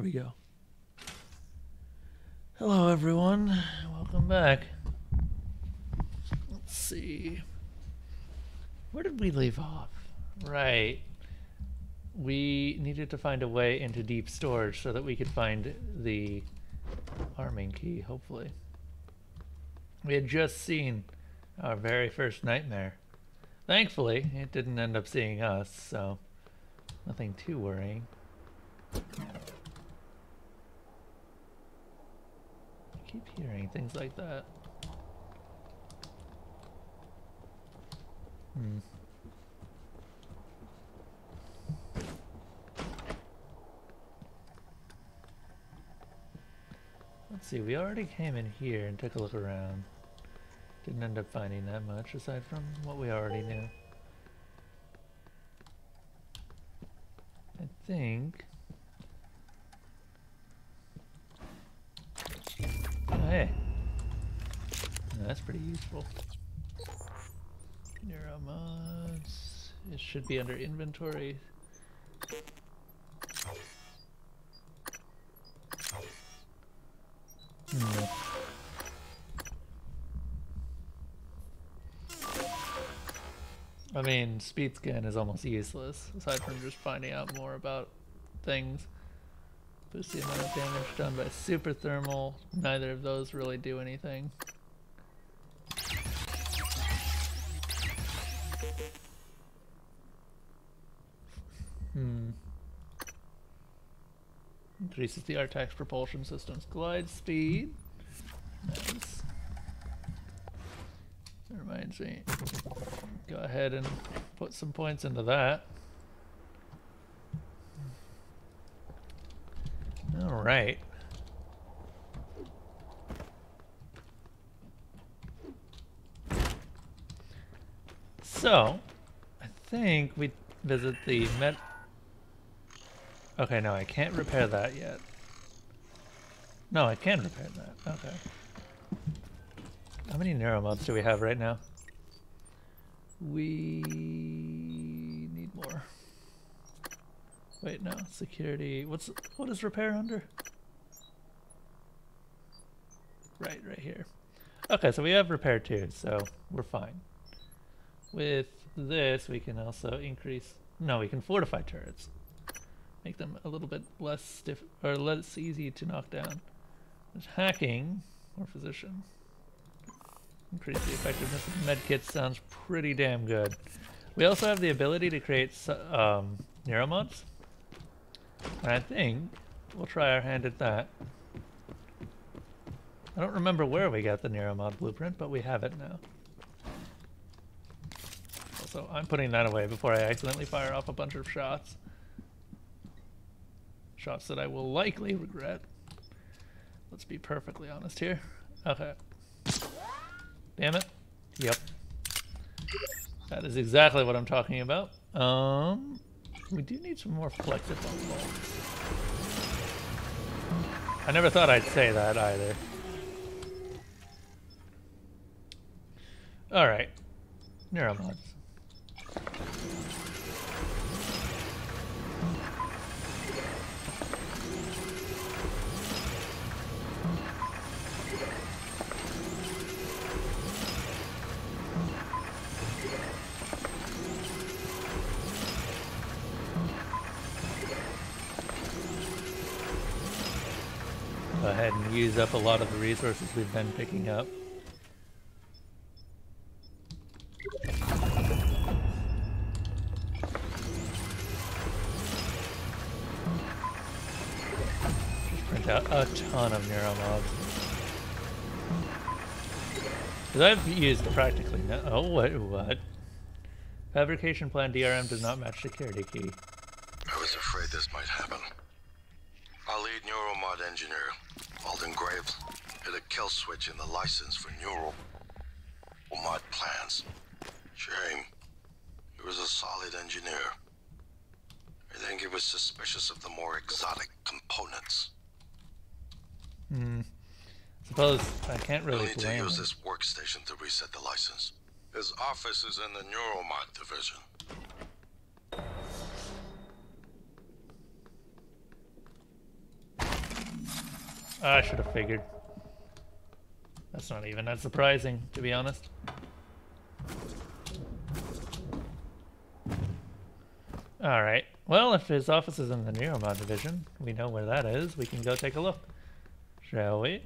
we go. Hello, everyone. Welcome back. Let's see. Where did we leave off? Right. We needed to find a way into deep storage so that we could find the arming key, hopefully. We had just seen our very first nightmare. Thankfully, it didn't end up seeing us, so nothing too worrying. I keep hearing things like that. Let's see, we already came in here and took a look around. Didn't end up finding that much aside from what we already knew. I think... Oh, hey. That's pretty useful. Neuromods. It should be under inventory. I mean, speed scan is almost useless, aside from just finding out more about things. Boost the amount of damage done by super thermal. Neither of those really do anything. Increases the Artax propulsion system's glide speed. Nice. That reminds me. Go ahead and put some points into that. Alright. So, I think we visit the Okay, no, I can't repair that yet. No, I can repair that. Okay. How many neuromods do we have right now? We need more. Wait, no, security. What is repair under? Right here. Okay, so we have repair too, so we're fine. With this, we can also increase. No, we can fortify turrets. Make them a little bit less stiff or less easy to knock down. There's hacking or physician. Increase the effectiveness of medkits sounds pretty damn good. We also have the ability to create neuromods. And I think we'll try our hand at that. I don't remember where we got the neuromod blueprint, but we have it now. Also, I'm putting that away before I accidentally fire off a bunch of shots. Shots that I will likely regret. Let's be perfectly honest here. Okay. Damn it. Yep. That is exactly what I'm talking about. We do need some more flexible bolts. I never thought I'd say that either. Alright. Neuromods. Go ahead and use up a lot of the resources we've been picking up. Just print out a ton of neuromobs. Because I've used practically no— oh, what? Fabrication plan DRM does not match security key. I was afraid this might happen. Our lead neuromod engineer, Alden Graves, hit a kill switch in the license for neural mod plans. Shame. He was a solid engineer. I think he was suspicious of the more exotic components. Suppose I can't really We'll need to blame use him. this workstation to reset the license. His office is in the neuromod division. I should have figured. That's not even that surprising, to be honest. Alright. Well, if his office is in the Neuromod division, we know where that is. We can go take a look. Shall we?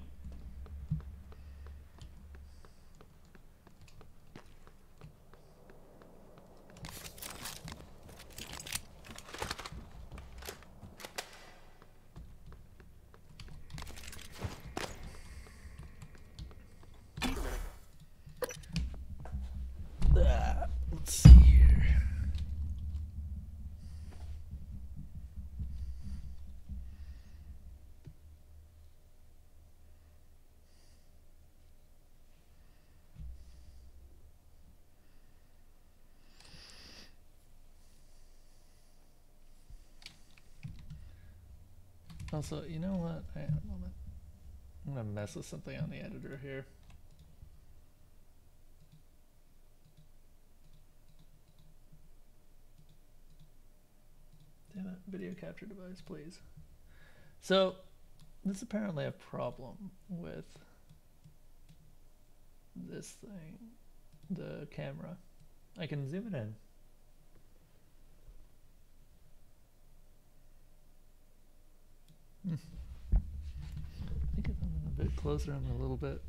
Let's see here. Also, you know what? Hang on a moment. I'm gonna mess with something on the editor here. Damn it, video capture device, please. So, there's apparently a problem with this thing, the camera. I can zoom it in. I think if I'm a bit closer, I'm a little bit.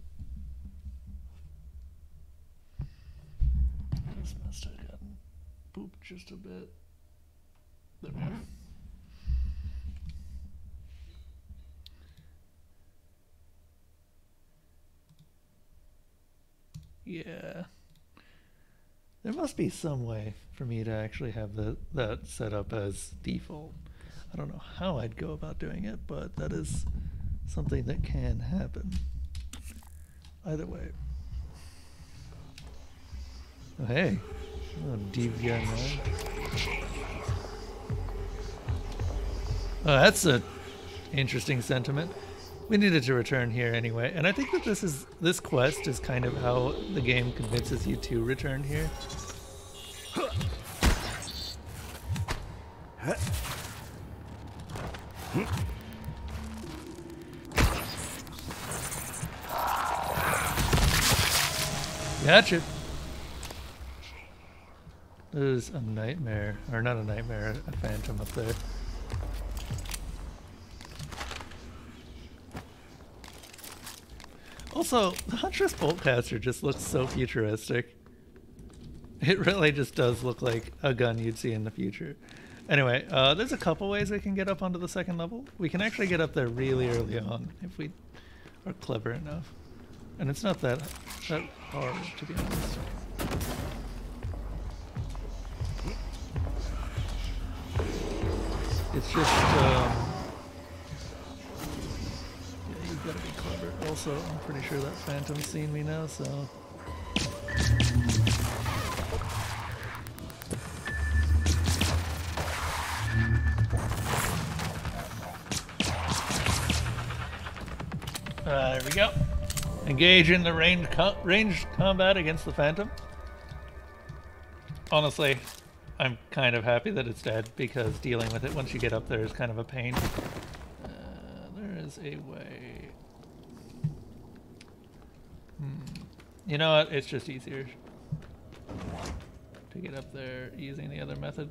This must have gotten booped just a bit. There we go. Yeah. There must be some way for me to actually have that set up as default. I don't know how I'd go about doing it, but that is something that can happen. Either way. Oh, hey. Oh, DVI man. Oh, that's a interesting sentiment. We needed to return here anyway, and I think that this quest is kind of how the game convinces you to return here. Gotcha. There's a nightmare, or not a nightmare, a phantom up there. Also, the Huntress Boltcaster just looks so futuristic. It really just does look like a gun you'd see in the future. Anyway, there's a couple ways we can get up onto the second level. We can actually get up there really early on if we are clever enough. And it's not that hard, to be honest. It's just, yeah, you've got to be clever. Also, I'm pretty sure that Phantom's seen me now, so... there we go. Engage in the ranged combat against the Phantom. Honestly, I'm kind of happy that it's dead, because dealing with it once you get up there is kind of a pain. There is a way. You know what? It's just easier to get up there using the other method.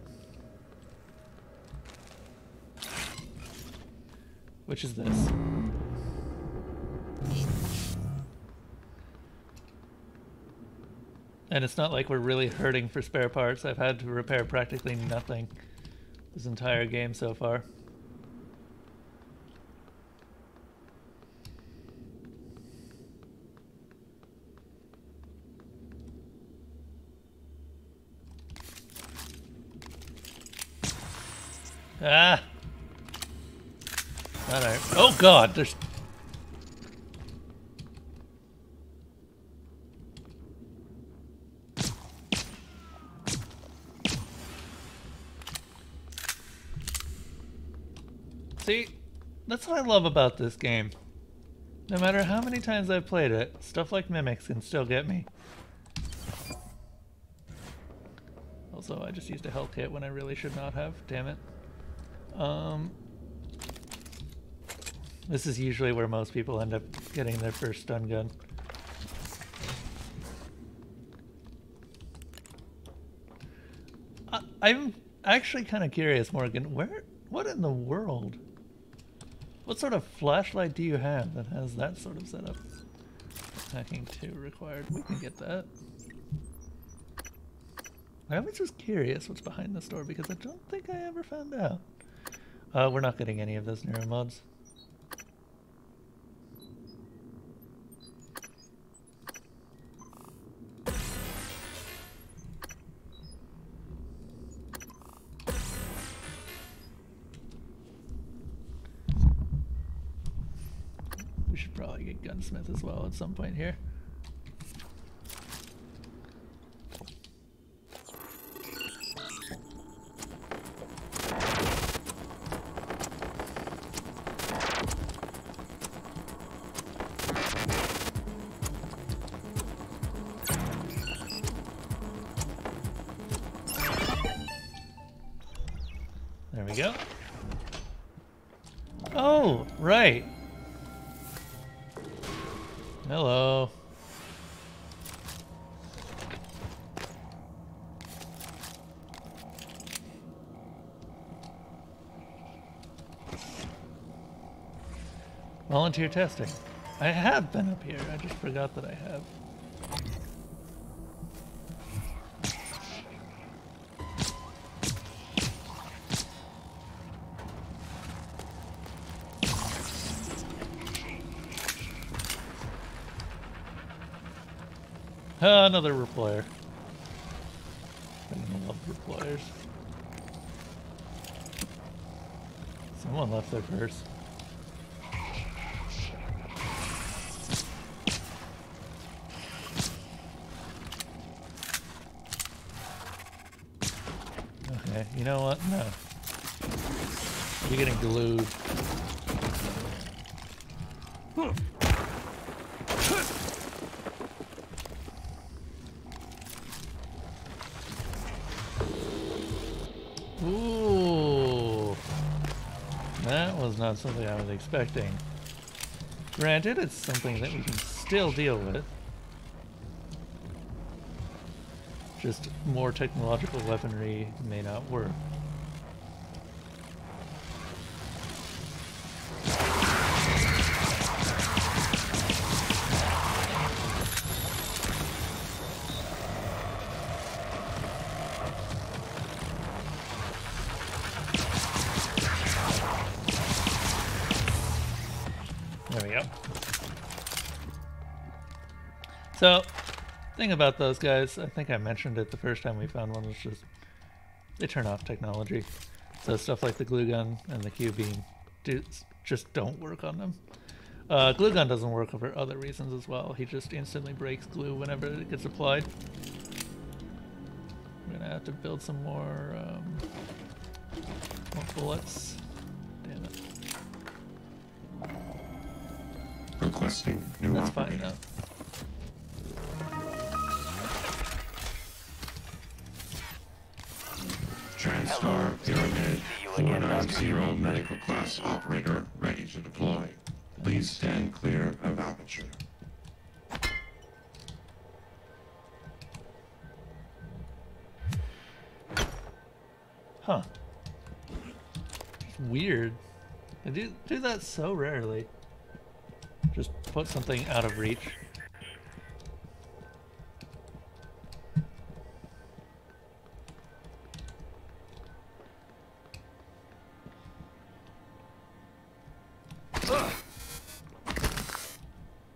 Which is this. And it's not like we're really hurting for spare parts. I've had to repair practically nothing this entire game so far. Ah! Alright. Oh god, there's... See, that's what I love about this game. No matter how many times I've played it, stuff like mimics can still get me. Also, I just used a health kit when I really should not have. Damn it. This is usually where most people end up getting their first stun gun. I'm actually kind of curious, Morgan, what in the world? What sort of flashlight do you have that has that sort of setup? Hacking 2 required. We can get that. I was just curious what's behind this door because I don't think I ever found out. We're not getting any of those neuromods. We should probably get Gunsmith as well at some point here. There we go. Oh, right. Hello. Volunteer testing. I have been up here. I just forgot that I have. Another replier. I love repliers. Someone left their purse. Okay, you know what? No. You're getting glued. Ooh, that was not something I was expecting. Granted, it's something that we can still deal with. Just more technological weaponry may not work. There we go. So, thing about those guys, I think I mentioned it the first time we found one, was just they turn off technology. So stuff like the glue gun and the Q-beam just don't work on them. Glue gun doesn't work for other reasons as well. He just instantly breaks glue whenever it gets applied. We're gonna have to build some more bullets. Damn it. Requesting new That's fine operator. enough. TranStar Pyramid 490 medical class operator ready to deploy. Please stand clear of aperture. Huh. It's weird. I do that so rarely. Just put something out of reach.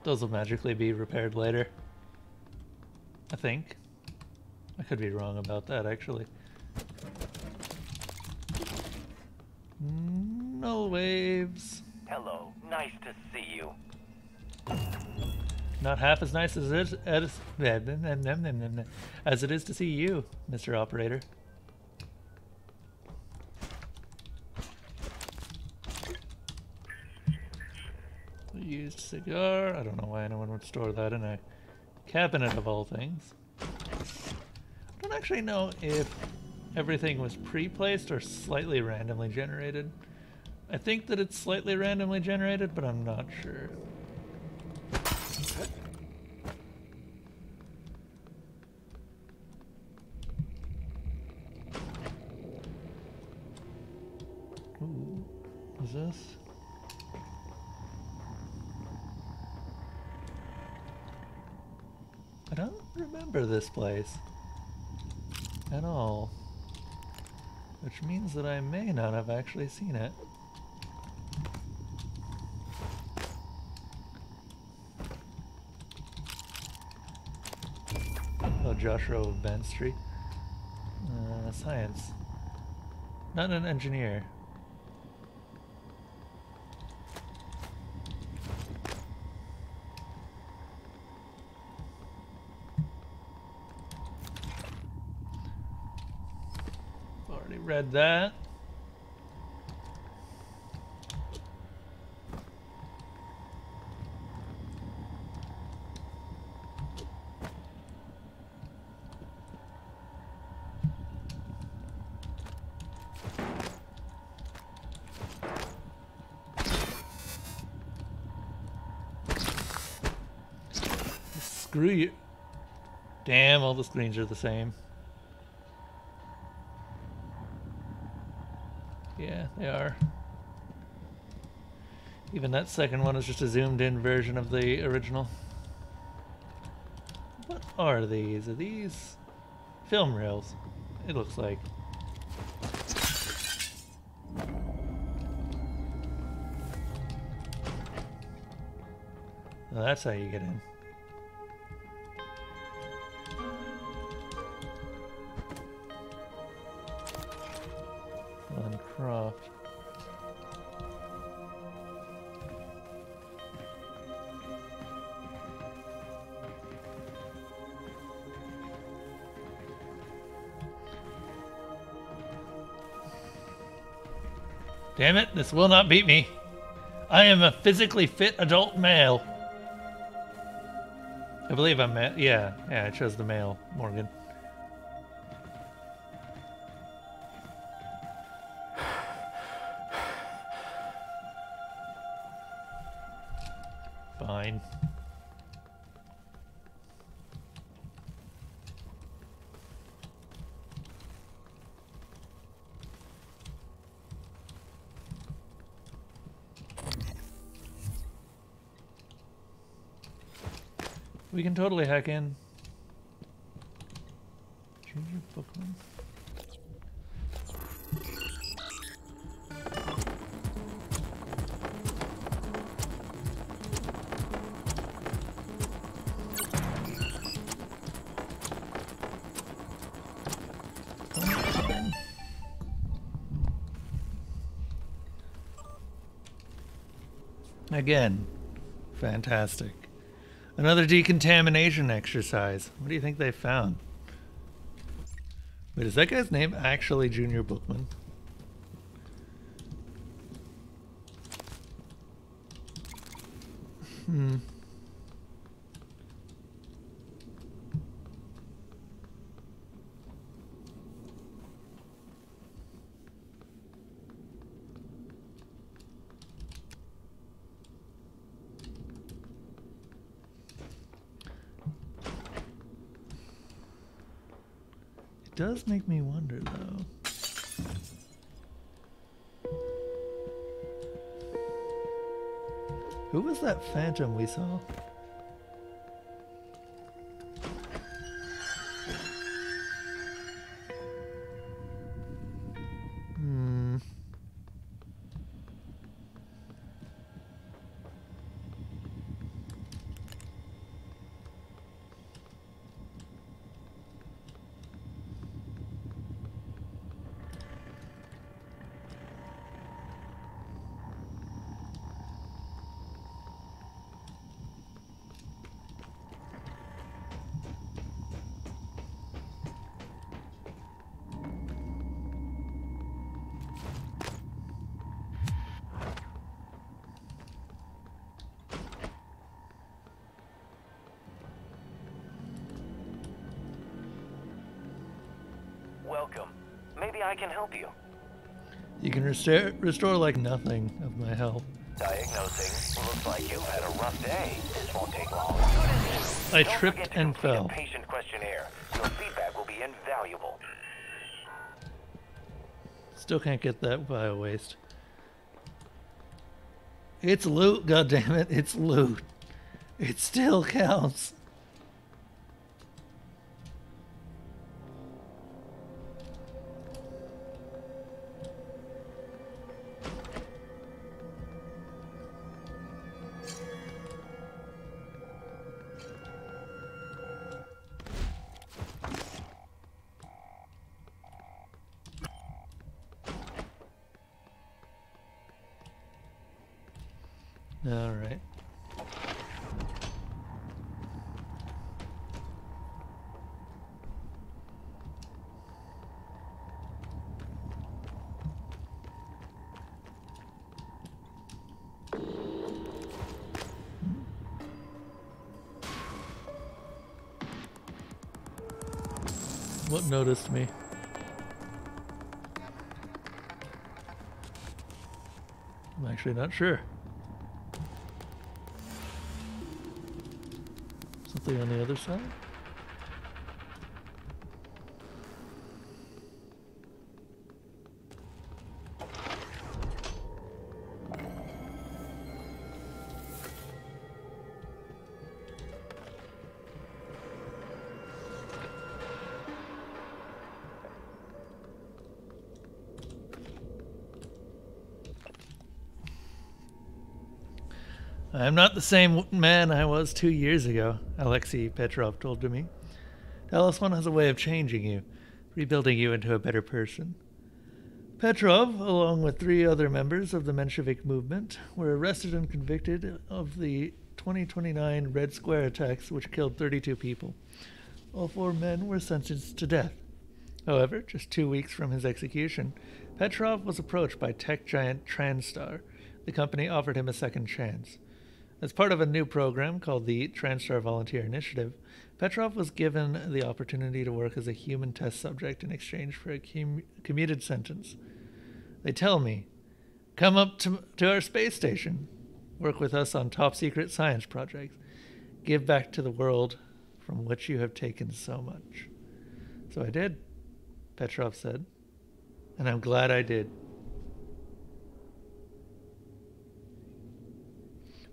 Those will magically be repaired later. I think. I could be wrong about that, actually. Null waves. Hello, nice to see you. Not half as nice as it is to see you, Mr. Operator. Used cigar. I don't know why anyone would store that in a cabinet of all things. I don't actually know if everything was pre-placed or slightly randomly generated. I think that it's slightly randomly generated, but I'm not sure. Ooh, is this? I don't remember this place at all, which means that I may not have actually seen it. Oh, Joshua of Ben Street. Science. Not an engineer. Already read that. Screw you. Damn, all the screens are the same. Yeah, they are. Even that second one is just a zoomed in version of the original. What are these? Are these film reels? It looks like. Well, that's how you get in. Croft. Damn it, this will not beat me. I am a physically fit adult male. I believe I'm yeah, I chose the male, Morgan. Fine. We can totally hack in. Junior Bookman. Again, fantastic. Another decontamination exercise. What do you think they found? Wait, is that guy's name actually Junior Bookman? Hmm. It does make me wonder, though. Who was that phantom we saw? Welcome. Maybe I can help you. You can restore like nothing of my health. Diagnosing. Looks like you've had a rough day. This won't take long. I Don't tripped forget to and complete fell. a patient questionnaire. Your feedback will be invaluable. Still can't get that bio waste. It's loot, goddammit, it's loot. It still counts. All right. What noticed me? I'm actually not sure. Something on the other side? I'm not the same man I was 2 years ago, Alexei Petrov told me. Talos-1 has a way of changing you, rebuilding you into a better person. Petrov, along with 3 other members of the Menshevik movement, were arrested and convicted of the 2029 Red Square attacks, which killed 32 people. All 4 men were sentenced to death. However, just 2 weeks from his execution, Petrov was approached by tech giant Transstar. The company offered him a second chance. As part of a new program called the Transstar Volunteer Initiative, Petrov was given the opportunity to work as a human test subject in exchange for a commuted sentence. They tell me, come up to our space station, work with us on top-secret science projects, give back to the world from which you have taken so much. So I did, Petrov said, and I'm glad I did.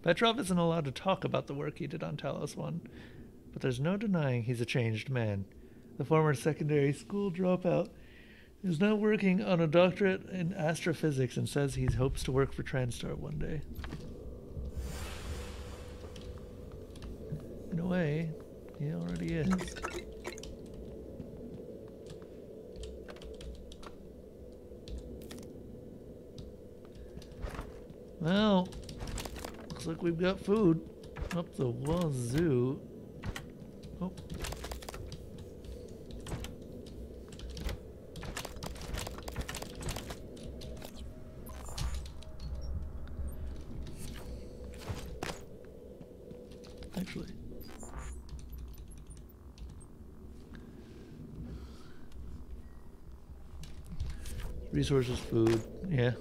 Petrov isn't allowed to talk about the work he did on Talos-1, but there's no denying he's a changed man. The former secondary school dropout is now working on a doctorate in astrophysics and says he hopes to work for Transstar one day. In a way, he already is. Well, looks like we've got food up the wazoo. Oh. Actually. Resources, food, yeah.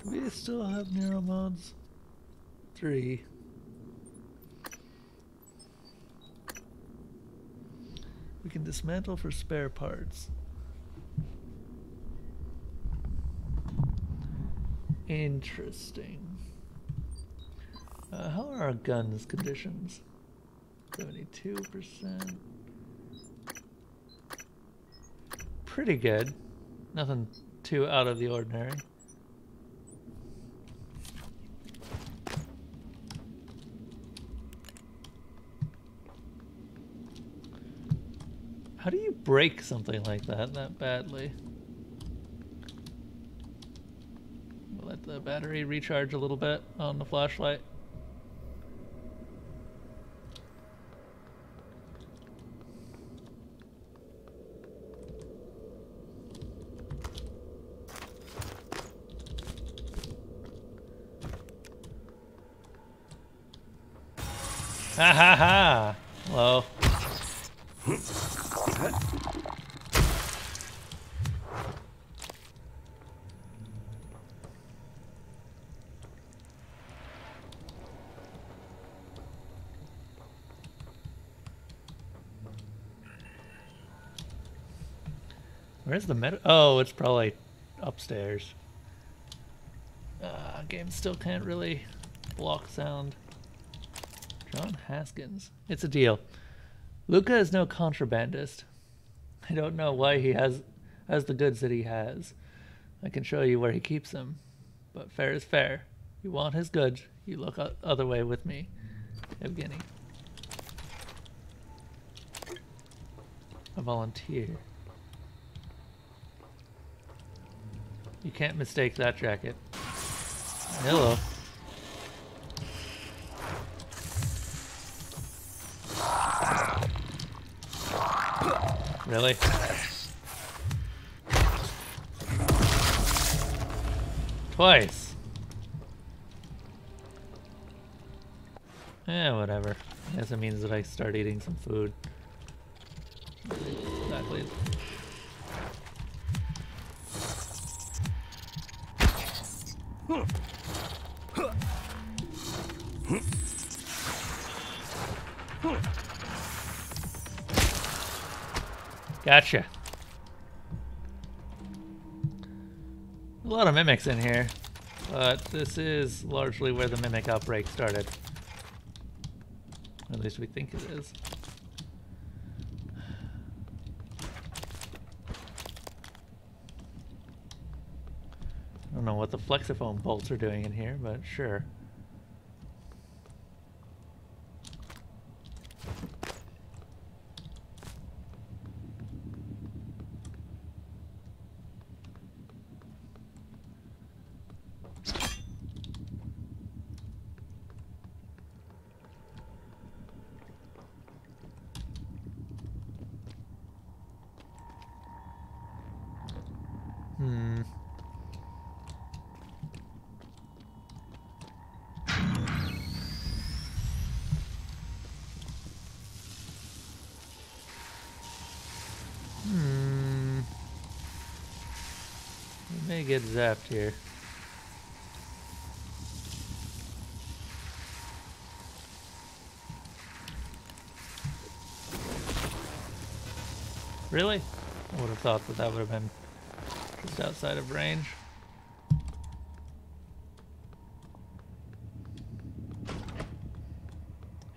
We still have neuromods. 3. We can dismantle for spare parts. Interesting. How are our guns conditions? 72%. Pretty good. Nothing too out of the ordinary. How do you break something like that badly? We'll let the battery recharge a little bit on the flashlight. Ha ha ha! Hello. Where's the med? Oh, it's probably upstairs. Game still can't really block sound. John Haskins. It's a deal. Luca is no contrabandist. I don't know why he has the goods that he has. I can show you where he keeps them. But fair is fair. You want his goods, you look other way with me. Evgeny. A volunteer. You can't mistake that jacket. Hello. Really? Twice. Eh, whatever. I guess it means that I start eating some food. Exactly. Gotcha. A lot of mimics in here, but this is largely where the mimic outbreak started. At least we think it is. I don't know what the flexiphone bolts are doing in here, but sure. May get zapped here. Really? I would have thought that that would have been just outside of range.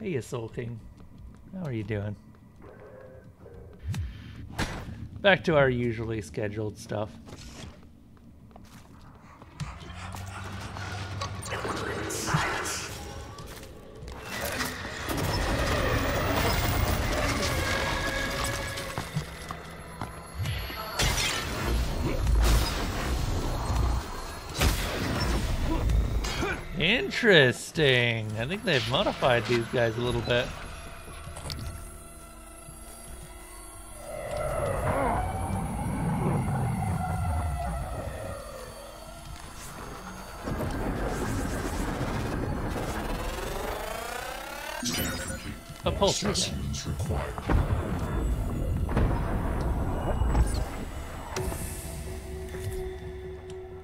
Hey, you Soul King. How are you doing? Back to our usually scheduled stuff. Interesting. I think they've modified these guys a little bit. Upholstery. Assessments required.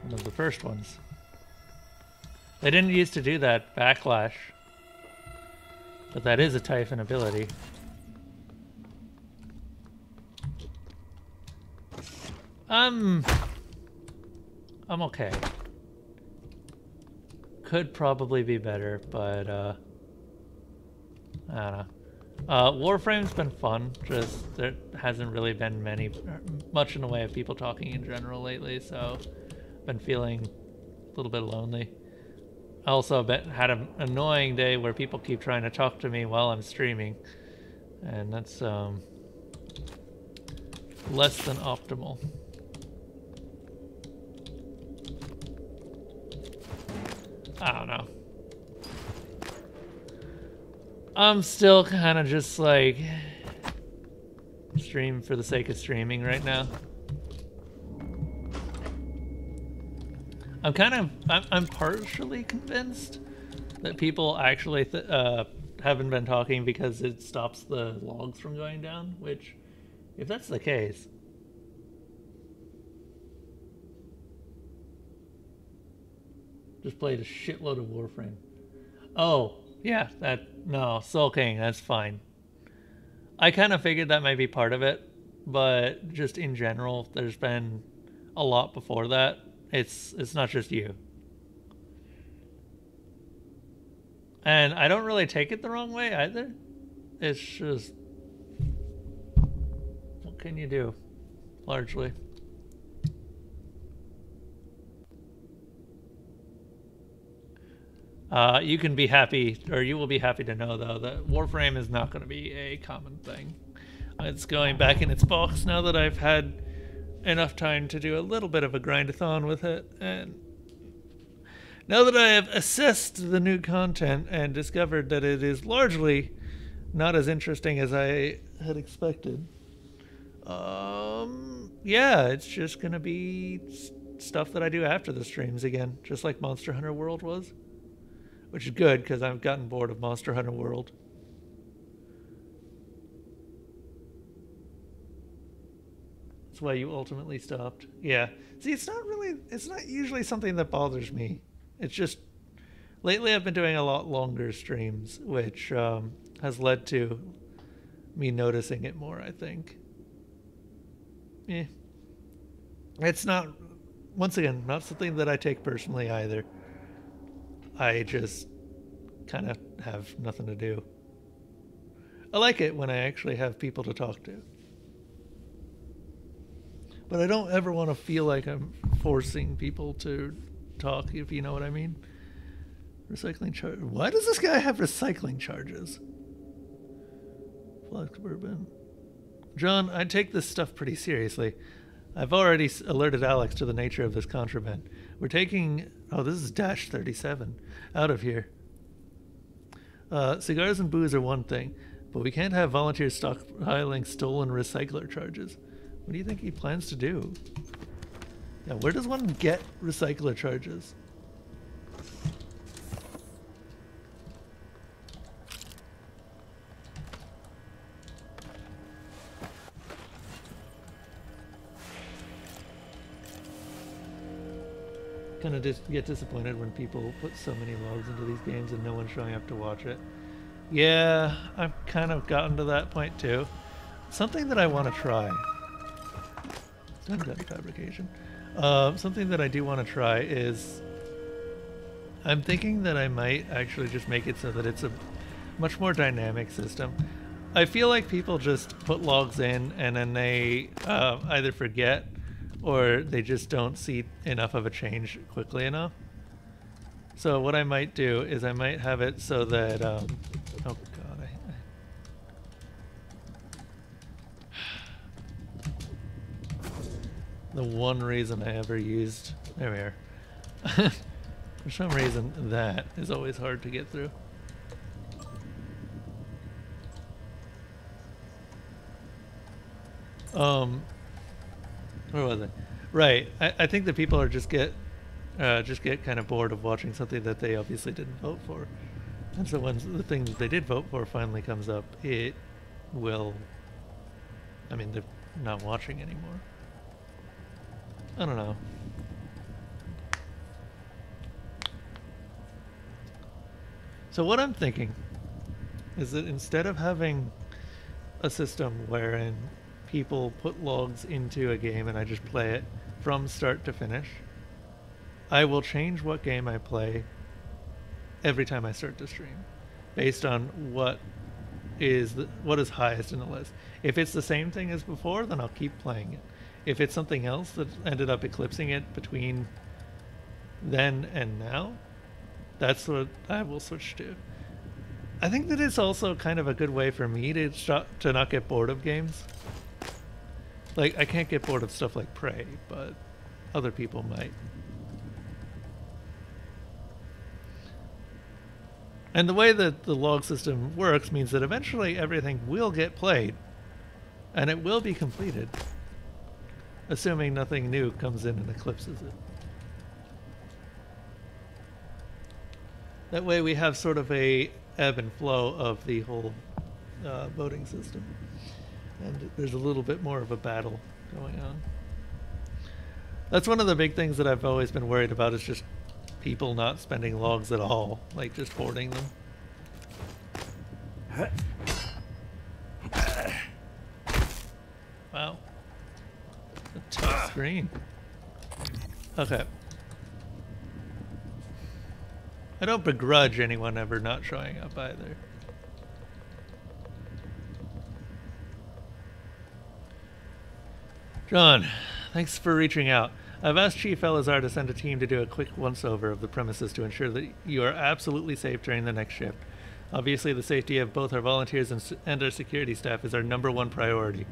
One of the first ones. They didn't used to do that backlash, but that is a Typhon ability. I'm okay. Could probably be better, but I don't know. Warframe's been fun, just there hasn't really been much in the way of people talking in general lately, so been feeling a little bit lonely. I also had an annoying day where people keep trying to talk to me while I'm streaming, and that's less than optimal. I don't know. I'm still kind of just like stream for the sake of streaming right now. I'm partially convinced that people actually haven't been talking because it stops the logs from going down, which, if that's the case... Just played a shitload of Warframe. Oh, yeah, no, Soul King, that's fine. I kind of figured that might be part of it, but just in general, there's been a lot before that. It's not just you. And I don't really take it the wrong way either. It's just... what can you do? Largely. You can be happy, or you will be happy to know, though, that Warframe is not going to be a common thing. It's going back in its box now that I've had enough time to do a little bit of a grind-a-thon with it, and now that I have assessed the new content and discovered that it is largely not as interesting as I had expected, yeah, it's just going to be stuff that I do after the streams again, just like Monster Hunter World was. Which is good, because I've gotten bored of Monster Hunter World. That's why you ultimately stopped. Yeah. See, it's not usually something that bothers me. It's just, lately I've been doing a lot longer streams, which has led to me noticing it more, I think. Yeah. It's not, once again, not something that I take personally either. I just kind of have nothing to do. I like it when I actually have people to talk to. But I don't ever want to feel like I'm forcing people to talk, if you know what I mean. Recycling charge. Why does this guy have recycling charges? Flex Bourbon. John, I take this stuff pretty seriously. I've already alerted Alex to the nature of this contraband. We're taking... oh, this is Dash 37. Out of here. Cigars and booze are one thing, but we can't have volunteers stockpiling stolen recycler charges. What do you think he plans to do? Yeah, where does one get recycler charges? Kind of get disappointed when people put so many logs into these games and no one's showing up to watch it. Yeah, I've kind of gotten to that point too. Something that I want to try. Done fabrication. Something that I do want to try is... I'm thinking that I might actually just make it so that it's a much more dynamic system. I feel like people just put logs in and then they either forget or they just don't see enough of a change quickly enough. So what I might do is I might have it so that, oh god, the one reason I ever used, there we are. For some reason that is always hard to get through. Where was I? Right. I think that people are just get kind of bored of watching something that they obviously didn't vote for. And so when the thing that they did vote for finally comes up, it will... I mean, they're not watching anymore. I don't know. So what I'm thinking is that instead of having a system wherein people put logs into a game and I just play it from start to finish, I will change what game I play every time I start to stream based on what is highest in the list. If it's the same thing as before, then I'll keep playing it. If it's something else that ended up eclipsing it between then and now, that's what I will switch to. I think that it's also kind of a good way for me to not get bored of games. Like, I can't get bored of stuff like Prey, but other people might. And the way that the log system works means that eventually everything will get played, and it will be completed, assuming nothing new comes in and eclipses it. That way we have sort of a ebb and flow of the whole voting system. And there's a little bit more of a battle going on. That's one of the big things that I've always been worried about, is just people not spending logs at all, like just hoarding them. Wow. A tough screen. Okay. I don't begrudge anyone ever not showing up either. John, thanks for reaching out. I've asked Chief Elazar to send a team to do a quick once-over of the premises to ensure that you are absolutely safe during the next shift. Obviously, the safety of both our volunteers and our security staff is our #1 priority.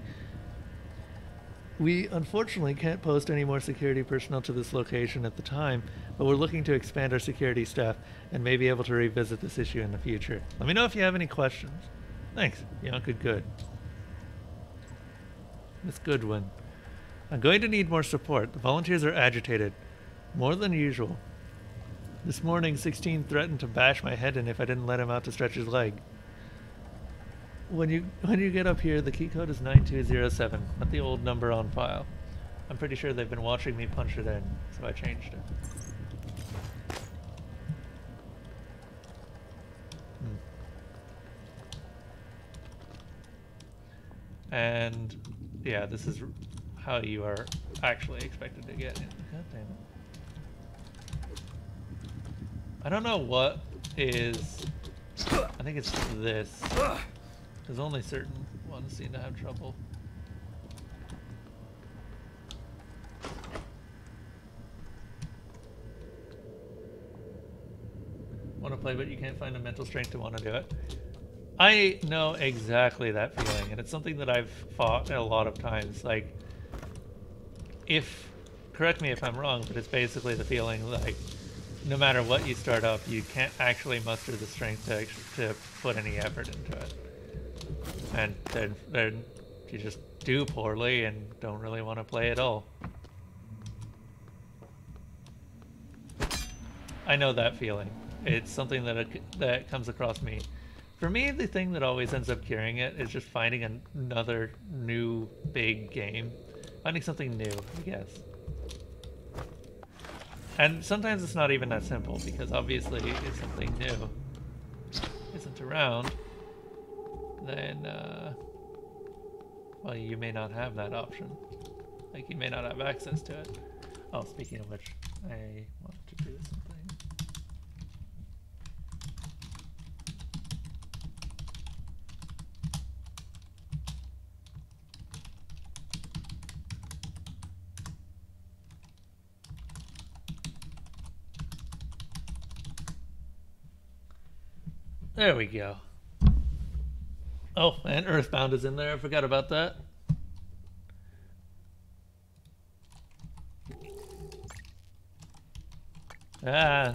We unfortunately can't post any more security personnel to this location at the time, but we're looking to expand our security staff and may be able to revisit this issue in the future. Let me know if you have any questions. Thanks, Good. Miss Goodwin. I'm going to need more support. The volunteers are agitated, more than usual. This morning, 16 threatened to bash my head in if I didn't let him out to stretch his leg. When you get up here, the key code is 9207, not the old number on file. I'm pretty sure they've been watching me punch it in, so I changed it. And yeah, this is how you are actually expected to get in. God damn it. I don't know what is... I think it's this. Because only certain ones seem to have trouble. Want to play, but you can't find the mental strength to want to do it. I know exactly that feeling, and it's something that I've fought a lot of times. Like, correct me if I'm wrong, but it's basically the feeling like no matter what you start up, you can't actually muster the strength to put any effort into it. And then you just do poorly and don't really want to play at all. I know that feeling. It's something that comes across me. For me, the thing that always ends up curing it is just finding another new big game. Finding something new, I guess. And sometimes it's not even that simple, because obviously if something new isn't around, then, well, you may not have that option. Like, you may not have access to it. Oh, speaking of which, I want to do something. There we go. Oh, and Earthbound is in there. I forgot about that. Ah.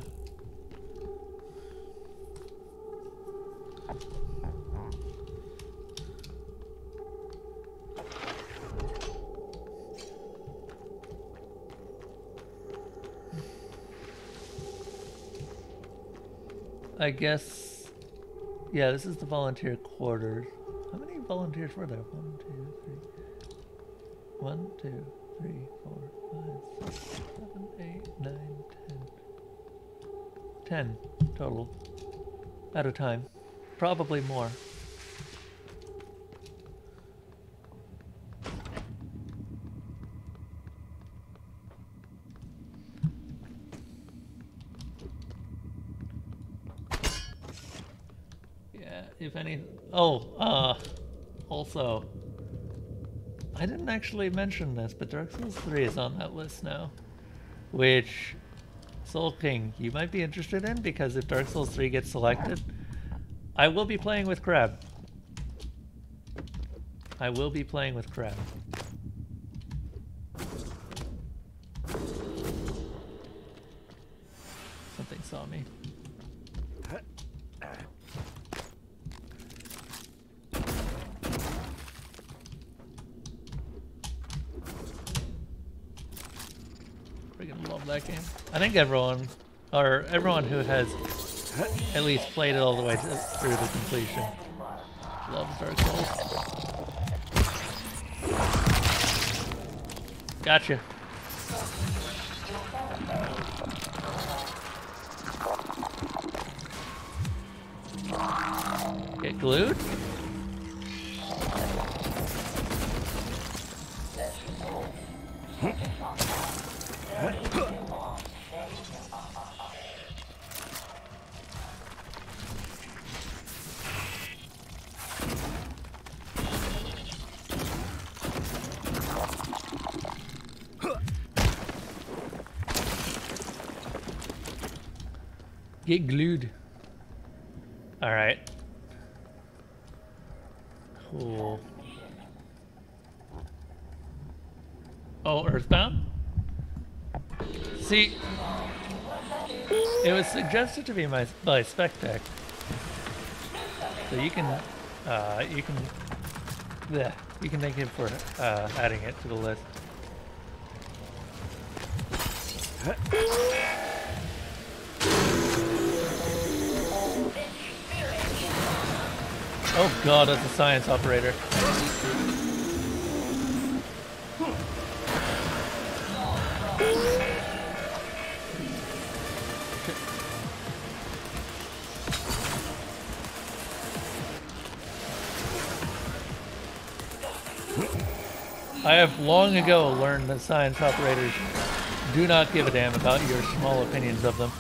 I guess... Yeah, this is the volunteer quarters. How many volunteers were there? 1, 2, 3. 1, 2, 3, 4, 5, 6, 7, 8, 9, 10. 10 total. At a time. Probably more. If any... Oh, also, I didn't actually mention this, but Dark Souls 3 is on that list now. Which, Soul King, you might be interested in, because if Dark Souls 3 gets selected, I will be playing with Crab. I will be playing with Crab. Something saw me. Freaking love that game. I think everyone who has at least played it all the way through the completion. Love Dark Souls. Gotcha. Get glued? Get glued. All right. Cool. Oh, Earthbound? See, it was suggested to me by SpecTech. So you can thank him for adding it to the list. Oh god, that's a science operator. I have long ago learned that science operators do not give a damn about your small opinions of them.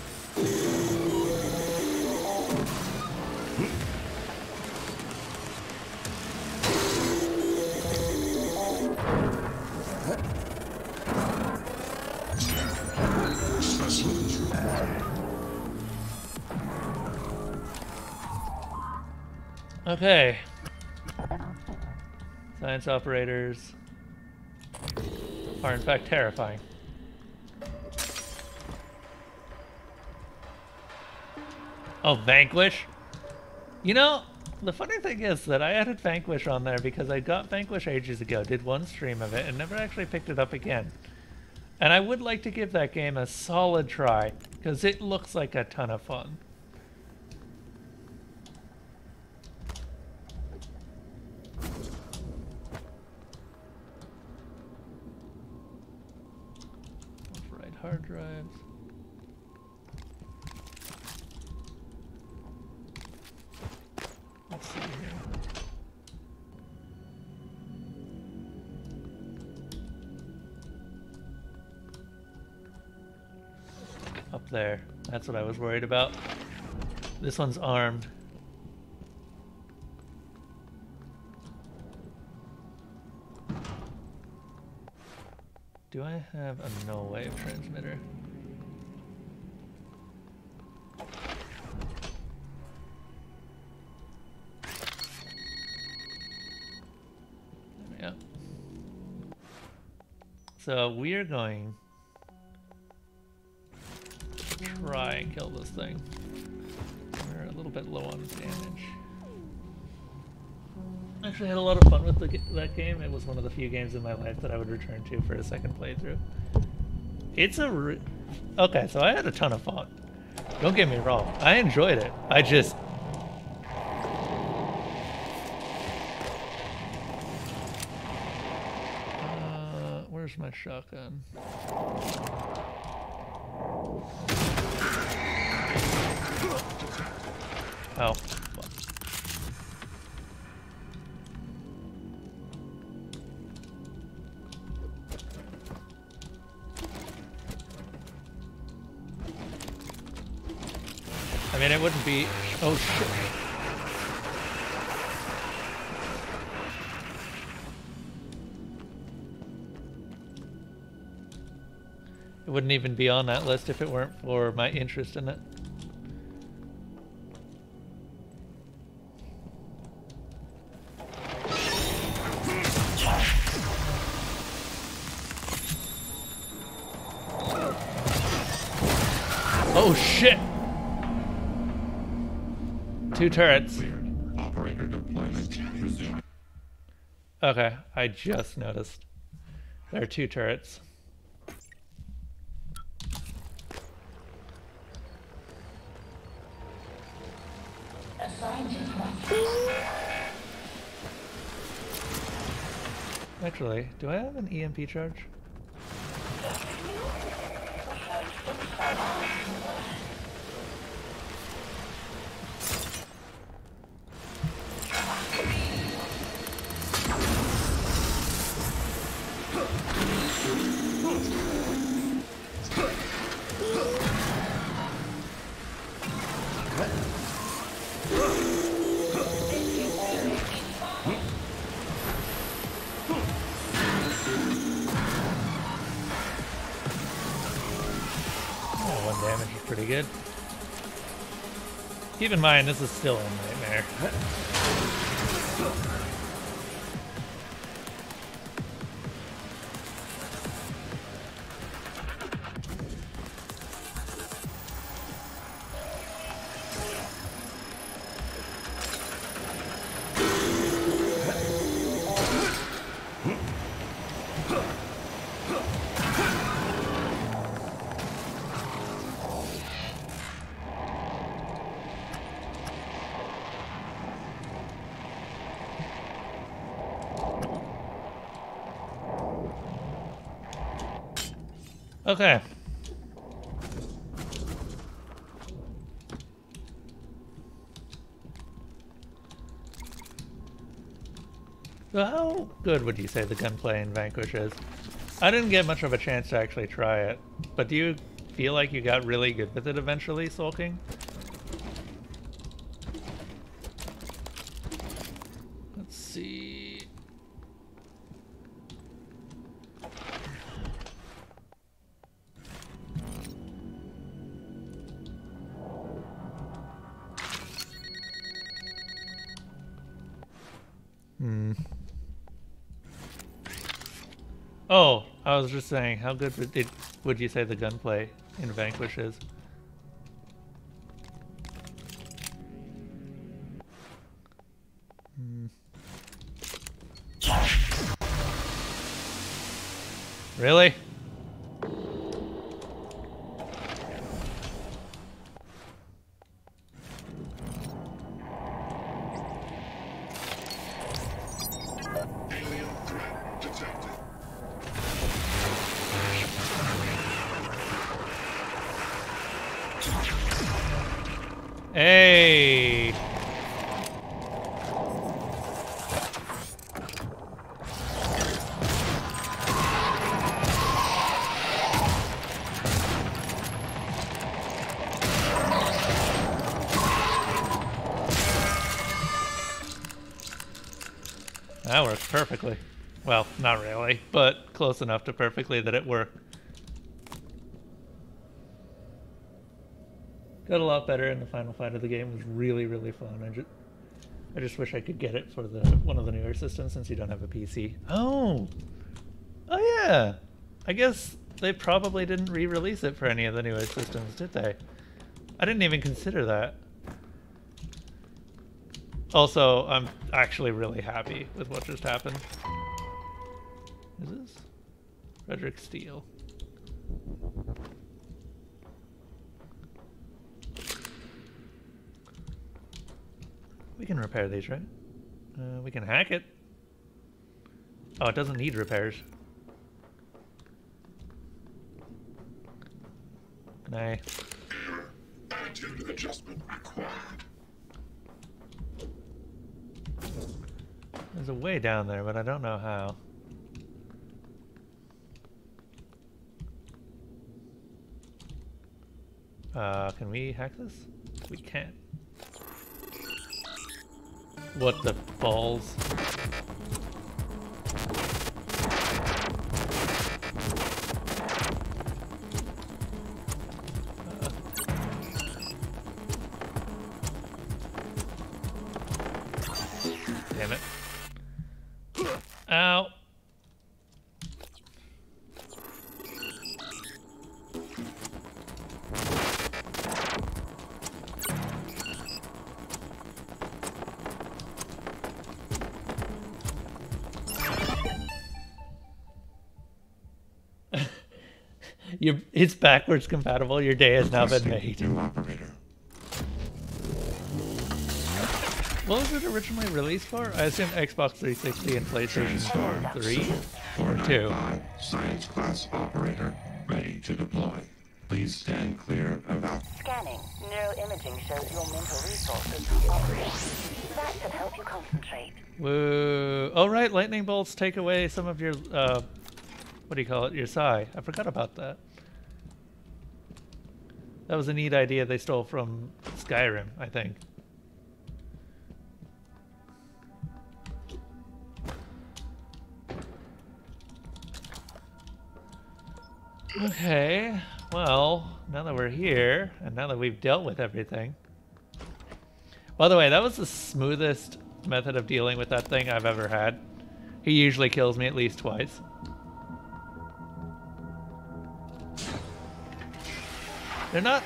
Okay. Science operators are in fact terrifying. Oh, Vanquish? You know, the funny thing is that I added Vanquish on there because I got Vanquish ages ago, did one stream of it, and never actually picked it up again. And I would like to give that game a solid try, because it looks like a ton of fun. Override hard drives. Let's see here. Up there. That's what I was worried about. This one's armed. Do I have a no-wave transmitter? Yeah. So we're going to try and kill this thing. We're a little bit low on damage. Actually had a lot of fun with that game. It was one of the few games in my life that I would return to for a second playthrough. It's a okay, so I had a ton of fun. Don't get me wrong. I enjoyed it. I just... where's my shotgun? Oh. I mean, it wouldn't be... Oh, shit. It wouldn't even be on that list if it weren't for my interest in it. Oh, shit! 2 turrets. Weird. Operator deployment resumed. Okay, I just noticed. There are 2 turrets. Actually, do I have an EMP charge? Damage is pretty good. Keep in mind, this is still a nightmare. Okay. So how good would you say the gunplay in Vanquish is? I didn't get much of a chance to actually try it, but do you feel like you got really good with it eventually, Sulking? Let's see. Oh, I was just saying, how good would you say the gunplay in Vanquish is? Really? Hey! That works perfectly. Well, not really, but close enough to perfectly that it worked. Got a lot better in the final fight of the game. It was really, really fun. I just wish I could get it for one of the newer systems since you don't have a PC. Oh! Oh yeah! I guess they probably didn't re-release it for any of the newer systems, did they? I didn't even consider that. Also, I'm actually really happy with what just happened. Is this? Frederick Steele. We can repair these, right? We can hack it. Oh, it doesn't need repairs. Can I? Attitude adjustment required. There's a way down there, but I don't know how. Can we hack this? We can. What the balls? Damn it. Ow. It's backwards compatible. Your day has now been made. New operator. What was it originally released for? I assume Xbox 360 and PlayStation 3? 495, science class operator, ready to deploy. Please stand clear of out. Scanning. Neuroimaging shows your mental resources operating. That should help you concentrate. Whoa. Oh, right. Lightning bolts take away some of your, what do you call it? Your psi. I forgot about that. That was a neat idea they stole from Skyrim, I think. Okay, well, now that we're here, and now that we've dealt with everything... By the way, that was the smoothest method of dealing with that thing I've ever had. He usually kills me at least twice. They're not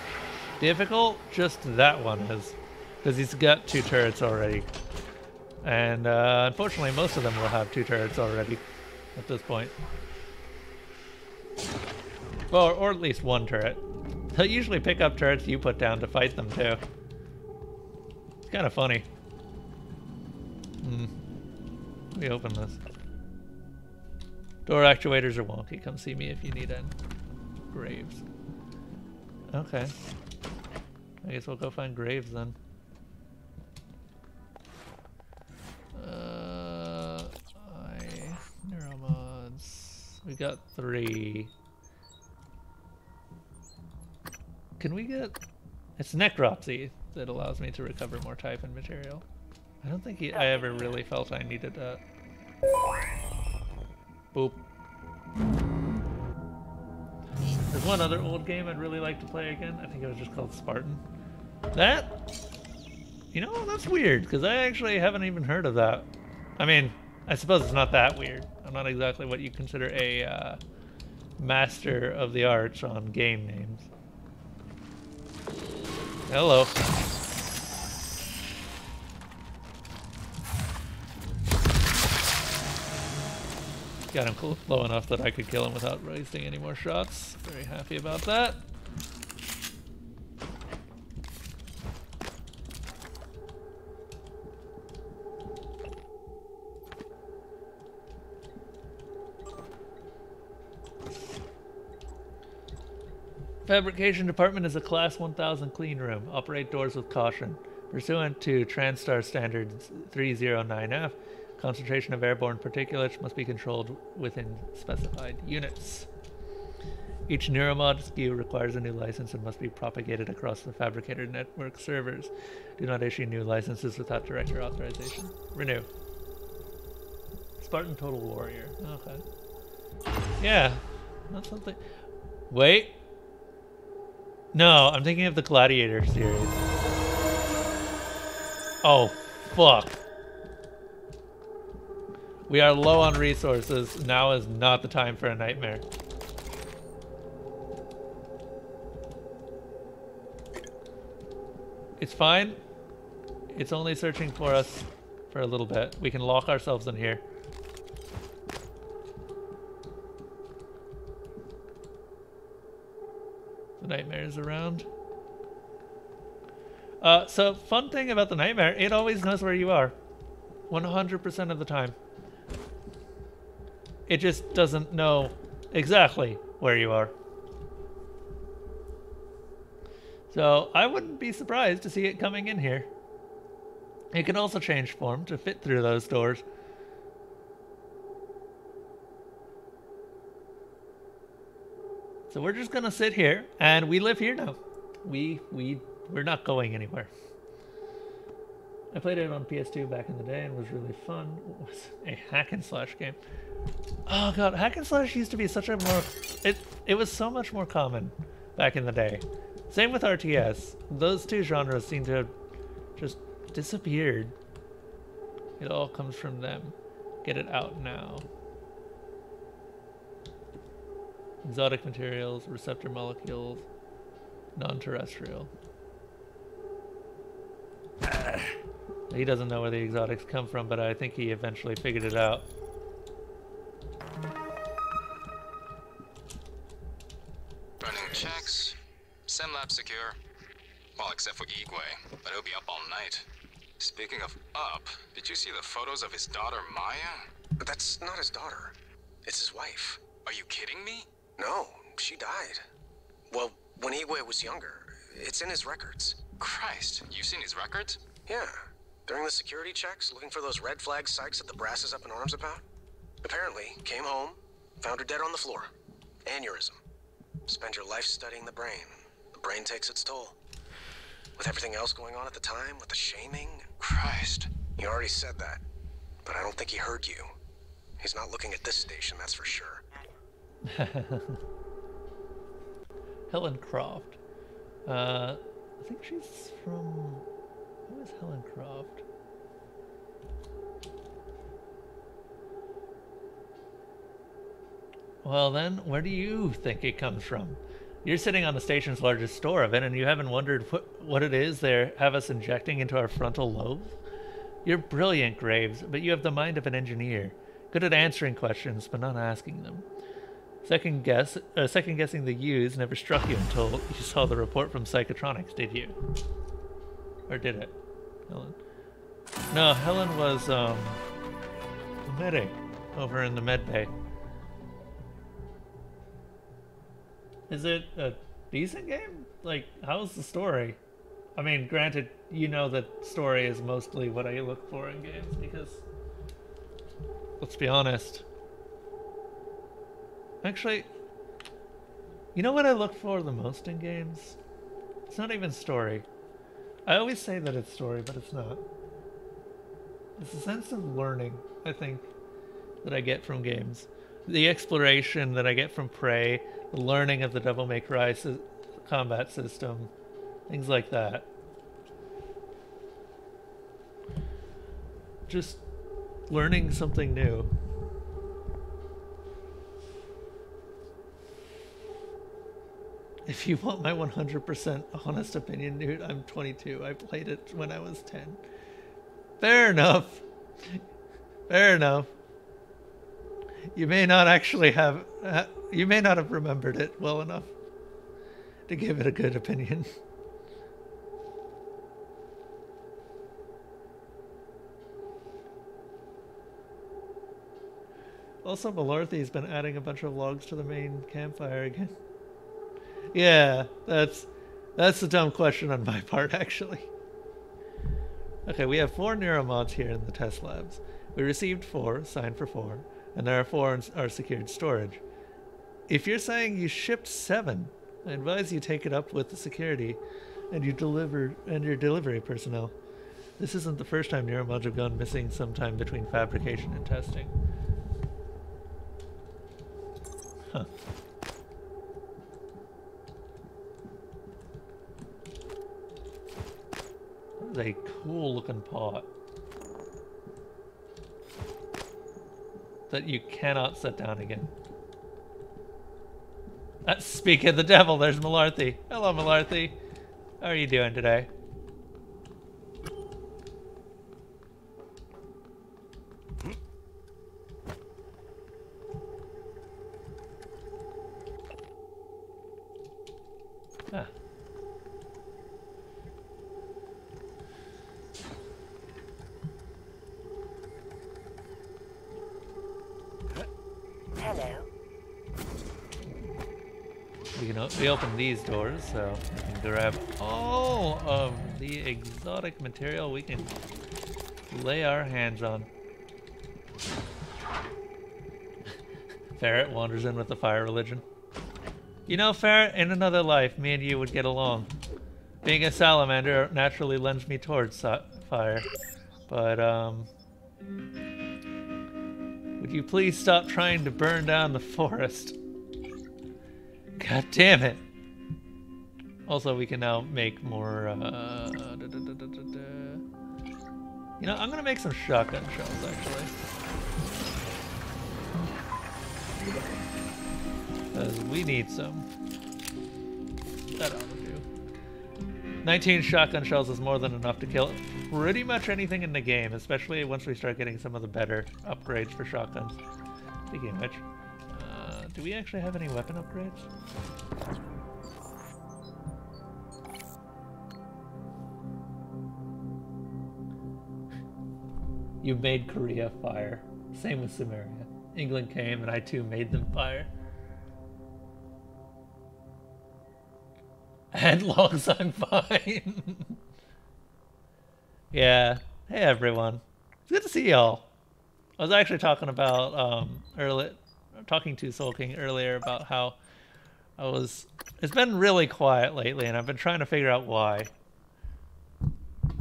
difficult, just that one is. Because he's got 2 turrets already. And unfortunately, most of them will have 2 turrets already at this point. Well, or at least 1 turret. They'll usually pick up turrets you put down to fight them too. It's kind of funny. Let me open this. Door actuators are wonky. Come see me if you need any. Graves. Okay. I guess we'll go find Graves then. Neuromods. We got 3. Can we get... It's necropsy that allows me to recover more type and material. I don't think I ever really felt I needed that. Boop. There's one other old game I'd really like to play again. I think it was just called Spartan. That... You know, that's weird, because I actually haven't even heard of that. I mean, I suppose it's not that weird. I'm not exactly what you consider a master of the arts on game names. Hello. Got him low enough that I could kill him without wasting any more shots. Very happy about that. Fabrication department is a class 1000 clean room. Operate doors with caution. Pursuant to TranStar Standards 309F, concentration of airborne particulates must be controlled within specified units. Each Neuromod SKU requires a new license and must be propagated across the Fabricator network servers. Do not issue new licenses without director authorization. Renew. Spartan Total Warrior. Okay. Yeah, that's something. Wait. No, I'm thinking of the Gladiator series. Oh, fuck. We are low on resources. Now is not the time for a nightmare. It's fine. It's only searching for us for a little bit. We can lock ourselves in here. The nightmare is around. So fun thing about the nightmare, it always knows where you are. 100% of the time. It just doesn't know exactly where you are. So I wouldn't be surprised to see it coming in here. It can also change form to fit through those doors. So we're just gonna sit here, and we live here now. We're not going anywhere. I played it on PS2 back in the day and was really fun. It was a hack and slash game. Oh god, hack and slash used to be such a more... It was so much more common back in the day. Same with RTS. Those two genres seem to have just disappeared. It all comes from them. Get it out now. Exotic materials, receptor molecules, non-terrestrial. He doesn't know where the exotics come from, but I think he eventually figured it out. Running checks. SimLab secure. Well, except for Igwe, but he'll be up all night. Speaking of up, did you see the photos of his daughter Maya? But that's not his daughter. It's his wife. Are you kidding me? No, she died. Well, when Igwe was younger. It's in his records. Christ, you've seen his records? Yeah. During the security checks, looking for those red flag psychs that the brass is up in arms about. Apparently, came home, found her dead on the floor. Aneurysm. Spend your life studying the brain. The brain takes its toll. With everything else going on at the time, with the shaming. Christ. You already said that, but I don't think he heard you. He's not looking at this station, that's for sure. Helen Croft. I think she's from... Who is Helen Croft? Well then, where do you think it comes from? You're sitting on the station's largest store of it, and you haven't wondered what it is they have us injecting into our frontal lobes? You're brilliant, Graves, but you have the mind of an engineer. Good at answering questions, but not asking them. Second guessing the U's never struck you until you saw the report from Psychotronics, did you? Or did it? Helen? No, Helen was, a medic over in the med bay. Is it a decent game? Like, how's the story? I mean, granted, you know that story is mostly what I look for in games, because, let's be honest. Actually, you know what I look for the most in games? It's not even story. I always say that it's story, but it's not. It's a sense of learning, I think, that I get from games. The exploration that I get from Prey, the learning of the Devil May Cry combat system, things like that. Just learning something new. If you want my 100% honest opinion, dude, I'm 22. I played it when I was 10. Fair enough. Fair enough. You may not actually have... you may not have remembered it well enough to give it a good opinion. Also, Malarthy's been adding a bunch of logs to the main campfire again. Yeah, that's a dumb question on my part, actually. Okay, we have 4 neuromods here in the test labs. We received 4, signed for 4, and there are 4 in our secured storage. If you're saying you shipped 7, I advise you take it up with the security and your delivery personnel. This isn't the first time neuromods have gone missing sometime between fabrication and testing. Huh. A cool looking pot that you cannot set down again. Speak of the devil, there's Malarthy. Hello, Malarthy. How are you doing today? Ah. Hello. We open these doors, so we can grab all of the exotic material we can lay our hands on. Ferret wanders in with the fire religion. You know, Ferret, in another life, me and you would get along. Being a salamander naturally lends me towards fire. But, would you please stop trying to burn down the forest? God damn it. Also, we can now make more, You know, I'm gonna make some shotgun shells, actually. Because we need some. That ought to do. 19 shotgun shells is more than enough to kill pretty much anything in the game, especially once we start getting some of the better upgrades for shotguns. Speaking of which, do we actually have any weapon upgrades? You made Korea fire. Same with Samaria. England came and I too made them fire. And longs I'm fine. Yeah. Hey everyone. It's good to see y'all. I was actually talking about talking to Soul King earlier about how it's been really quiet lately and I've been trying to figure out why.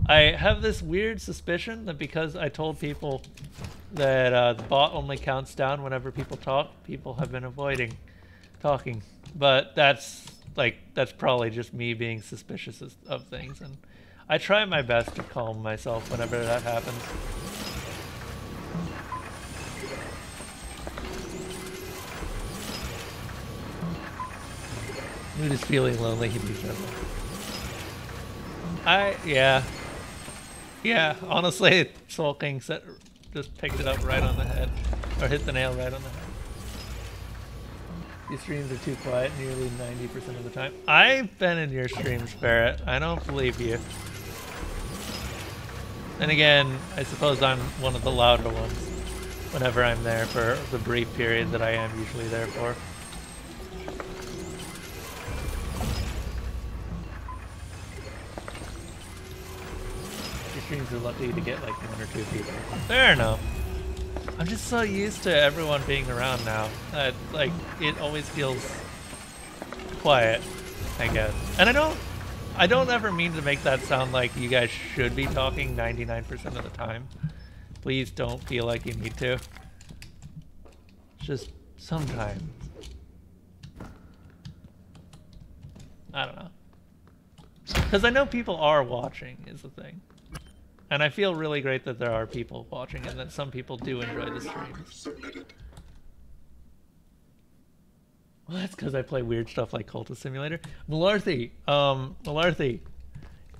I have this weird suspicion that because I told people that the bot only counts down whenever people talk, people have been avoiding talking. But that's probably just me being suspicious of things, and I try my best to calm myself whenever that happens. Mood is feeling lonely, he needs that. Yeah, honestly, Soul King just picked it up right on the head. Or hit the nail right on the head. These streams are too quiet nearly 90% of the time. I've been in your streams, Barrett. I don't believe you. And again, I suppose I'm one of the louder ones whenever I'm there for the brief period that I am usually there for. Streams are lucky to get like 1 or 2 people. Fair enough. I'm just so used to everyone being around now that like it always feels quiet, I guess. And I don't ever mean to make that sound like you guys should be talking 99% of the time. Please don't feel like you need to. Just sometimes. I don't know. Because I know people are watching is the thing. And I feel really great that there are people watching and that some people do enjoy the streams. Well, that's because I play weird stuff like Cultist Simulator. Malarthy,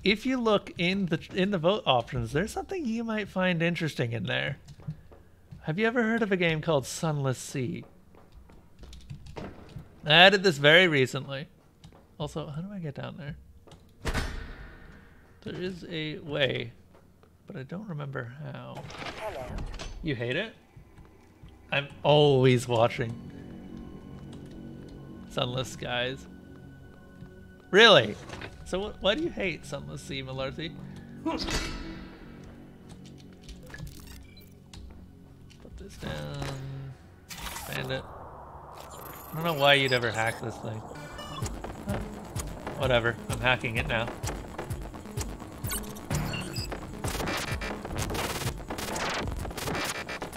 if you look in the vote options, there's something you might find interesting in there. Have you ever heard of a game called Sunless Sea? I added this very recently. Also, how do I get down there? There is a way. But I don't remember how. Hello. You hate it? I'm always watching Sunless Skies. Really? So why do you hate Sunless Sea, Malarthy? Put this down. Expand it. I don't know why you'd ever hack this thing. Whatever. I'm hacking it now.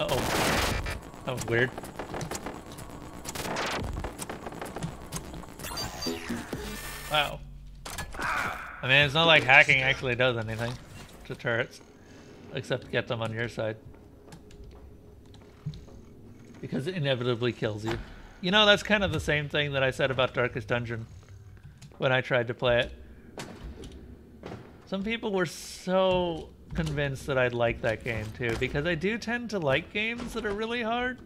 Uh-oh. That was weird. Wow. I mean, it's not like hacking actually does anything to turrets, except get them on your side. Because it inevitably kills you. You know, that's kind of the same thing that I said about Darkest Dungeon when I tried to play it. Some people were so convinced that I'd like that game too, because I do tend to like games that are really hard,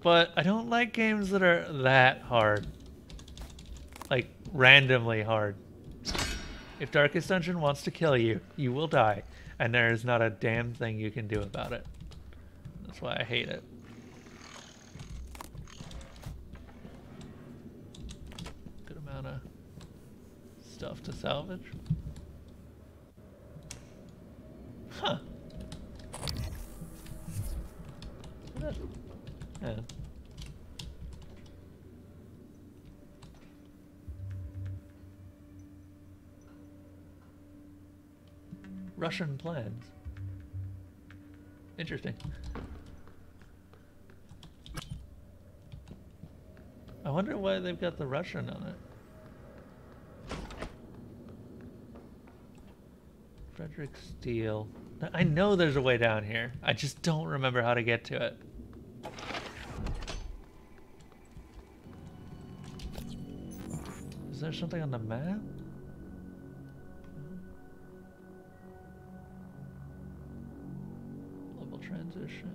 but I don't like games that are that hard. Like, randomly hard. If Darkest Dungeon wants to kill you, you will die, and there is not a damn thing you can do about it. That's why I hate it. Good amount of stuff to salvage. Huh. Yeah. Russian plans. Interesting. I wonder why they've got the Russian on it. Frederick Steele. I know there's a way down here. I just don't remember how to get to it. Is there something on the map? Level transition.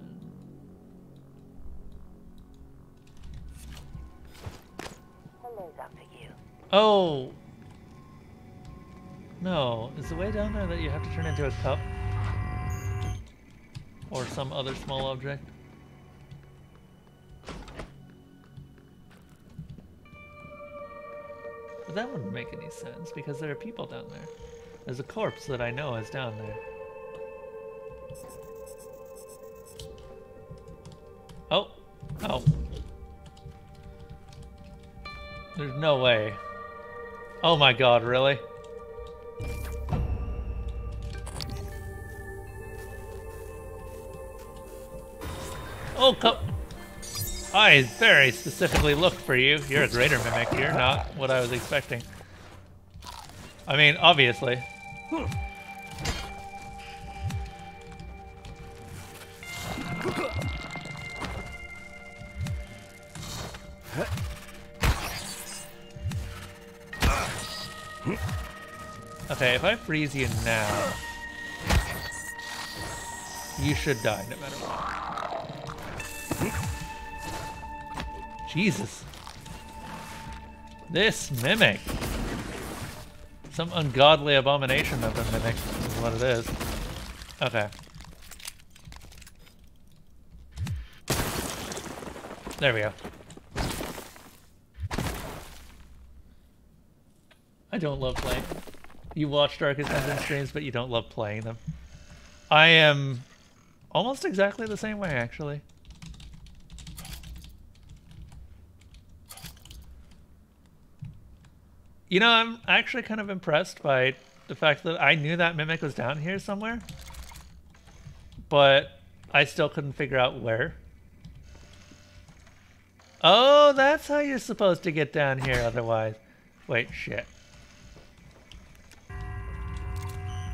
Hello's up for you. Oh! No, is the way down there that you have to turn into a cup? Or some other small object. But that wouldn't make any sense because there are people down there. There's a corpse that I know is down there. Oh. Oh. There's no way. Oh my god, really? Oh, I very specifically looked for you. You're a greater mimic. You're not what I was expecting. I mean, obviously. Okay, if I freeze you now, you should die no matter what. Jesus. This mimic. Some ungodly abomination of a mimic is what it is. Okay. There we go. I don't love playing. You watch Darkest Dungeon streams, but you don't love playing them. I am almost exactly the same way, actually. You know, I'm actually kind of impressed by the fact that I knew that mimic was down here somewhere, but I still couldn't figure out where. Oh, that's how you're supposed to get down here otherwise. Wait, shit.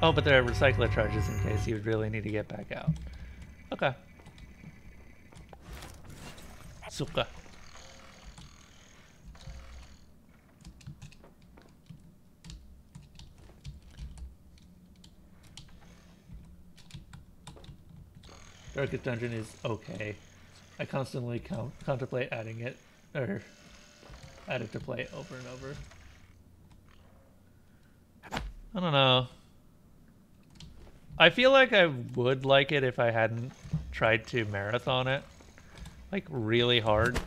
Oh, but there are recycler charges in case you would really need to get back out. Okay. Suka. Darkest Dungeon is okay. I constantly contemplate adding it, or add it to play over and over. I don't know. I feel like I would like it if I hadn't tried to marathon it, like really hard.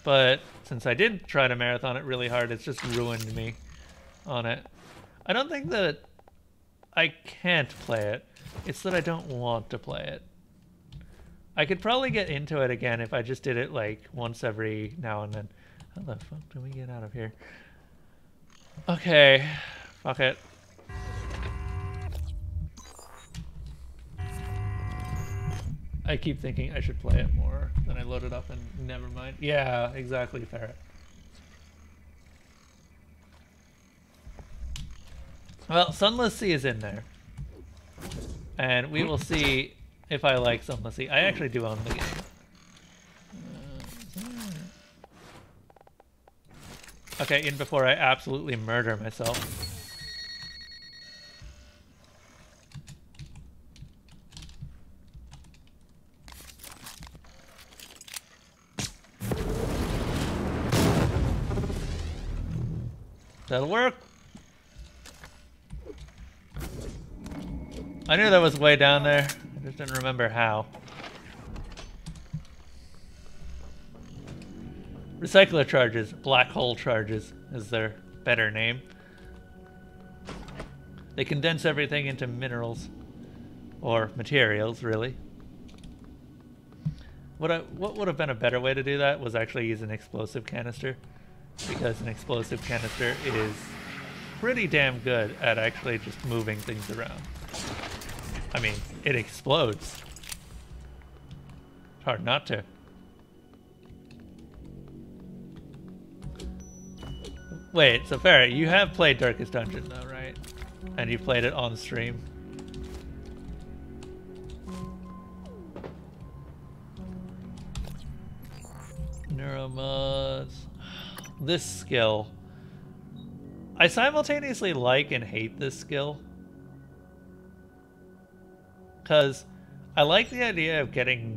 But since I did try to marathon it really hard, it's just ruined me on it. I don't think that I can't play it. It's that I don't want to play it. I could probably get into it again if I just did it like once every now and then. How the fuck do we get out of here? Okay, fuck it. I keep thinking I should play it more. Then I load it up and never mind. Yeah, exactly, Ferret. Well, Sunless Sea is in there. And we will see if I like Sunless Sea. I actually do own the game. Okay, in before I absolutely murder myself. That'll work. I knew that was way down there. I just didn't remember how. Recycler charges, black hole charges is their better name. They condense everything into minerals. Or materials, really. What would have been a better way to do that was actually use an explosive canister. Because an explosive canister is pretty damn good at actually just moving things around. I mean, it explodes. It's hard not to. Wait, so Ferret, you have played Darkest Dungeon though, right? And you played it on stream. Neuromods. This skill. I simultaneously like and hate this skill. Because I like the idea of getting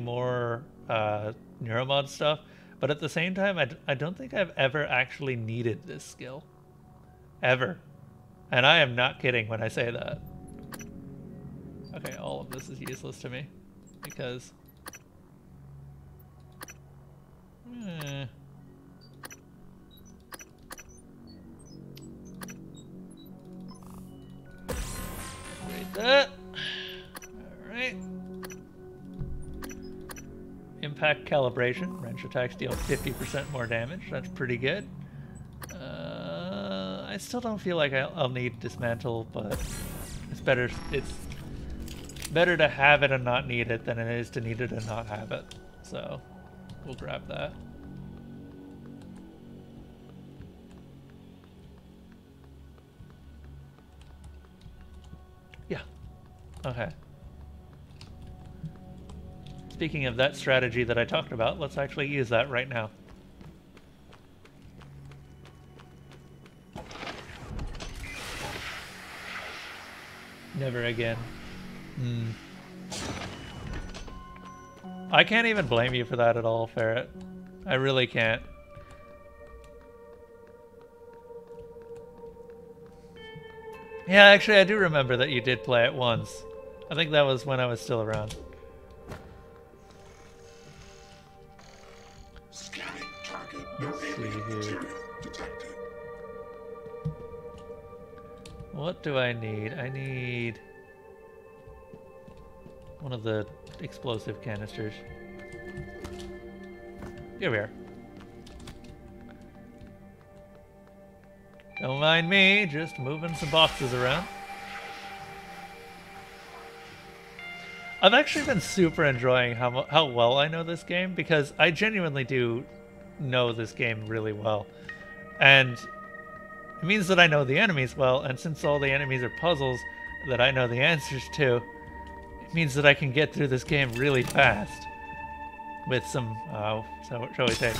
more Neuromod stuff, but at the same time, I don't think I've ever actually needed this skill. Ever. And I am not kidding when I say that. Okay, all of this is useless to me because read that. Alright. Impact calibration. Wrench attacks deal 50% more damage. That's pretty good. I still don't feel like I'll need dismantle, but it's better to have it and not need it than it is to need it and not have it. So we'll grab that. Yeah. Okay. Speaking of that strategy that I talked about, let's actually use that right now. Never again. I can't even blame you for that at all, Ferret. I really can't. Yeah, actually, I do remember that you did play it once. I think that was when I was still around. Scanning target. No alien material detected. What do I need? I need one of the explosive canisters. Here we are. Don't mind me, just moving some boxes around. I've actually been super enjoying how well I know this game, because I genuinely do know this game really well. And it means that I know the enemies well, and since all the enemies are puzzles that I know the answers to, it means that I can get through this game really fast with some, shall we say,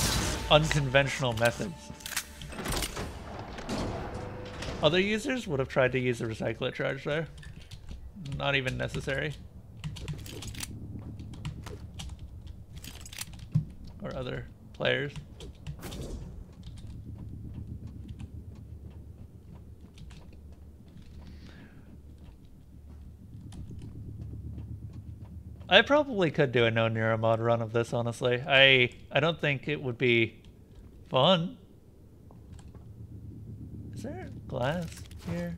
unconventional methods. Other users would have tried to use the recycler charge there. Not even necessary. Or other players. I probably could do a no neuromod run of this, honestly. I don't think it would be fun. Is there glass here?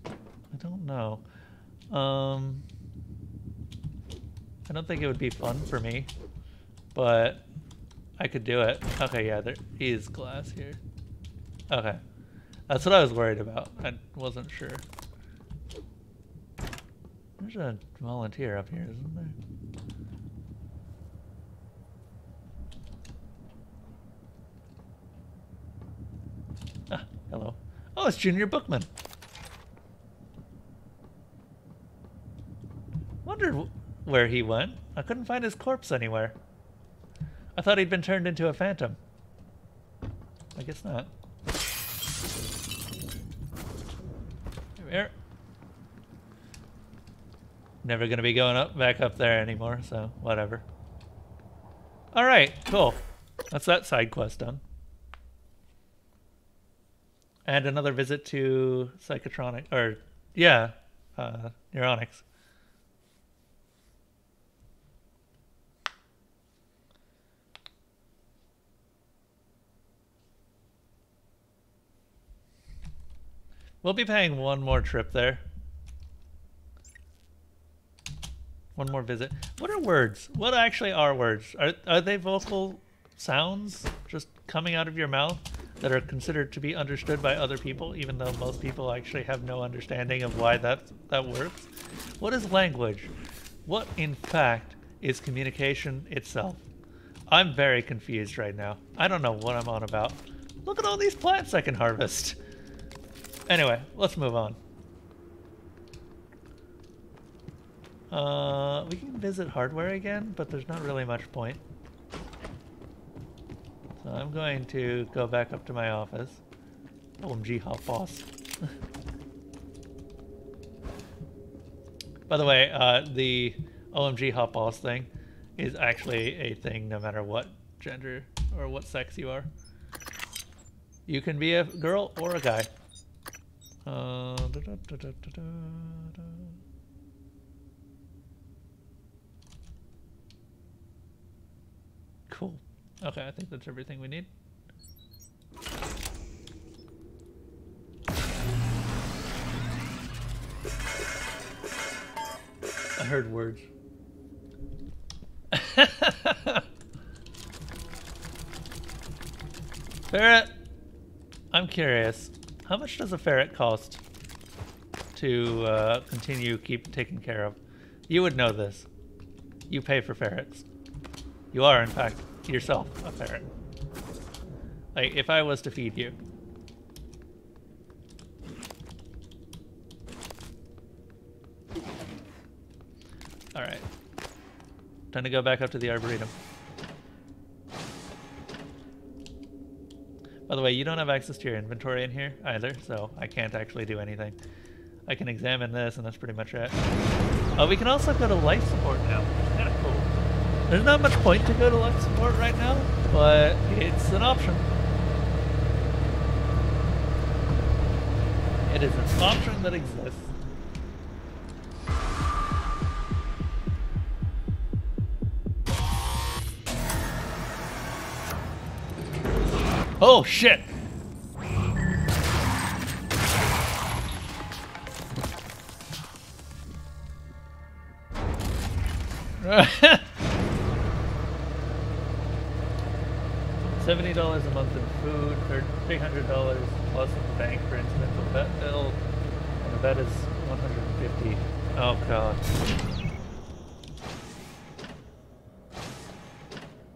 I don't know. I don't think it would be fun for me, but I could do it. Okay, yeah, there is glass here. Okay. That's what I was worried about. I wasn't sure. There's a volunteer up here, isn't there? Ah, hello. Oh, it's Junior Bookman. Wondered where he went. I couldn't find his corpse anywhere. I thought he'd been turned into a phantom. I guess not. Here we are. Never gonna be going back up there anymore, so whatever. Alright, cool. That's that side quest done. And another visit to Psychotronic, or, yeah, Neuronics. We'll be paying one more trip there. One more visit. What are words? What actually are words? Are they vocal sounds just coming out of your mouth that are considered to be understood by other people, even though most people actually have no understanding of why that works? What is language? What, in fact, is communication itself? I'm very confused right now. I don't know what I'm on about. Look at all these plants I can harvest. Anyway, let's move on. We can visit hardware again, but there's not really much point. So I'm going to go back up to my office. OMG, hot boss. By the way, the OMG hot boss thing is actually a thing no matter what gender or what sex you are. You can be a girl or a guy. Cool. Okay, I think that's everything we need. I heard words. Ferret! I'm curious. How much does a ferret cost to keep taking care of? You would know this. You pay for ferrets. You are, in fact, yourself a ferret. Like, if I was to feed you. Alright. Time to go back up to the Arboretum. By the way, you don't have access to your inventory in here either, so I can't actually do anything. I can examine this, and that's pretty much it. Oh, we can also go to life support now. Kind of cool. There's not much point to go to life support right now, but it's an option. It is an option that exists. Oh shit! $70 a month in food, $300 plus in the bank for incidental vet bill, and the vet is $150. Oh god.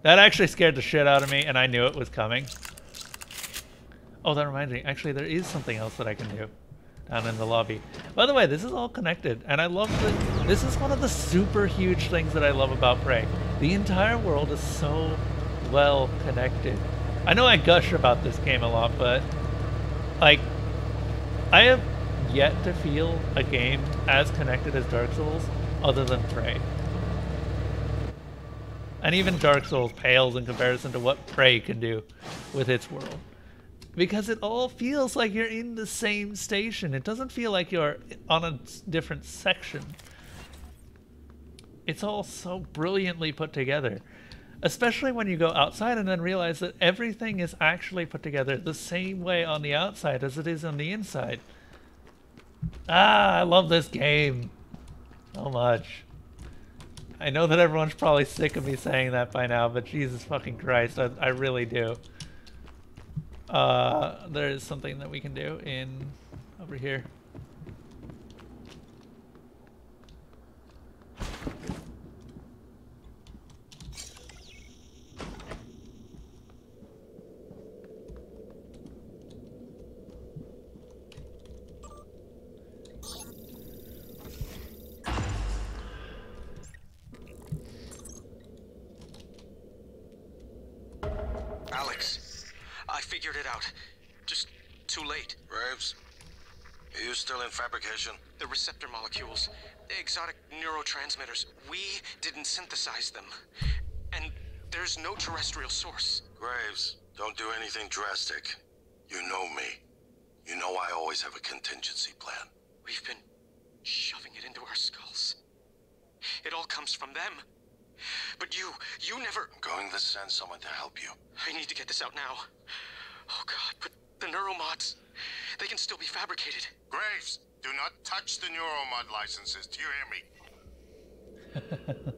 That actually scared the shit out of me, and I knew it was coming. Oh, that reminds me. Actually, there is something else that I can do down in the lobby. By the way, this is all connected, and I love that. This is one of the super huge things that I love about Prey. The entire world is so well connected. I know I gush about this game a lot, but like, I have yet to feel a game as connected as Dark Souls other than Prey. And even Dark Souls pales in comparison to what Prey can do with its world. Because it all feels like you're in the same station. It doesn't feel like you're on a different section. It's all so brilliantly put together. Especially when you go outside and then realize that everything is actually put together the same way on the outside as it is on the inside. Ah, I love this game so much. I know that everyone's probably sick of me saying that by now, but Jesus fucking Christ, I really do. There is something that we can do over here. Alex, I figured it out. Just too late. Graves, are you still in fabrication? The receptor molecules, the exotic neurotransmitters, we didn't synthesize them. And there's no terrestrial source. Graves, don't do anything drastic. You know me. You know I always have a contingency plan. We've been shoving it into our skulls. It all comes from them. But you never... I'm going to send someone to help you. I need to get this out now. Oh god, but the neuromods, they can still be fabricated. Graves, do not touch the neuromod licenses. Do you hear me?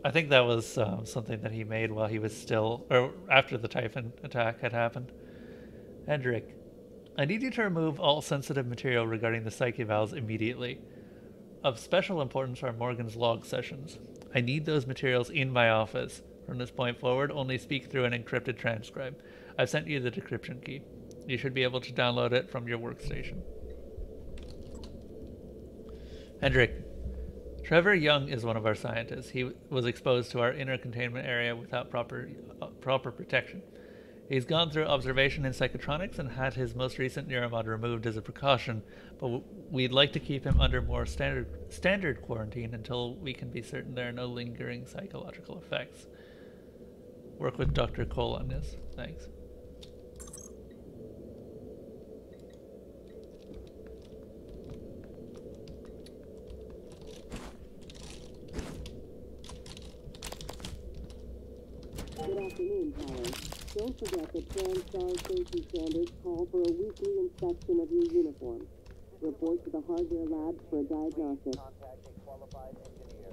I think that was something that he made while he was still, or after the Typhon attack had happened. Hendrik, I need you to remove all sensitive material regarding the psych evals immediately. Of special importance are Morgan's log sessions. I need those materials in my office. From this point forward, only speak through an encrypted transcribe. I've sent you the decryption key. You should be able to download it from your workstation. Hendrik, Trevor Young is one of our scientists. He was exposed to our inner containment area without proper protection. He's gone through observation in psychotronics and had his most recent neuromod removed as a precaution, but we'd like to keep him under more standard quarantine until we can be certain there are no lingering psychological effects. Work with Dr. Cole on this. Thanks. afternoon, Tyler. Don't forget that TranStar safety standards call for a weekly inspection of your uniform. Report to the hardware labs for a diagnostic. Contact a qualified engineer.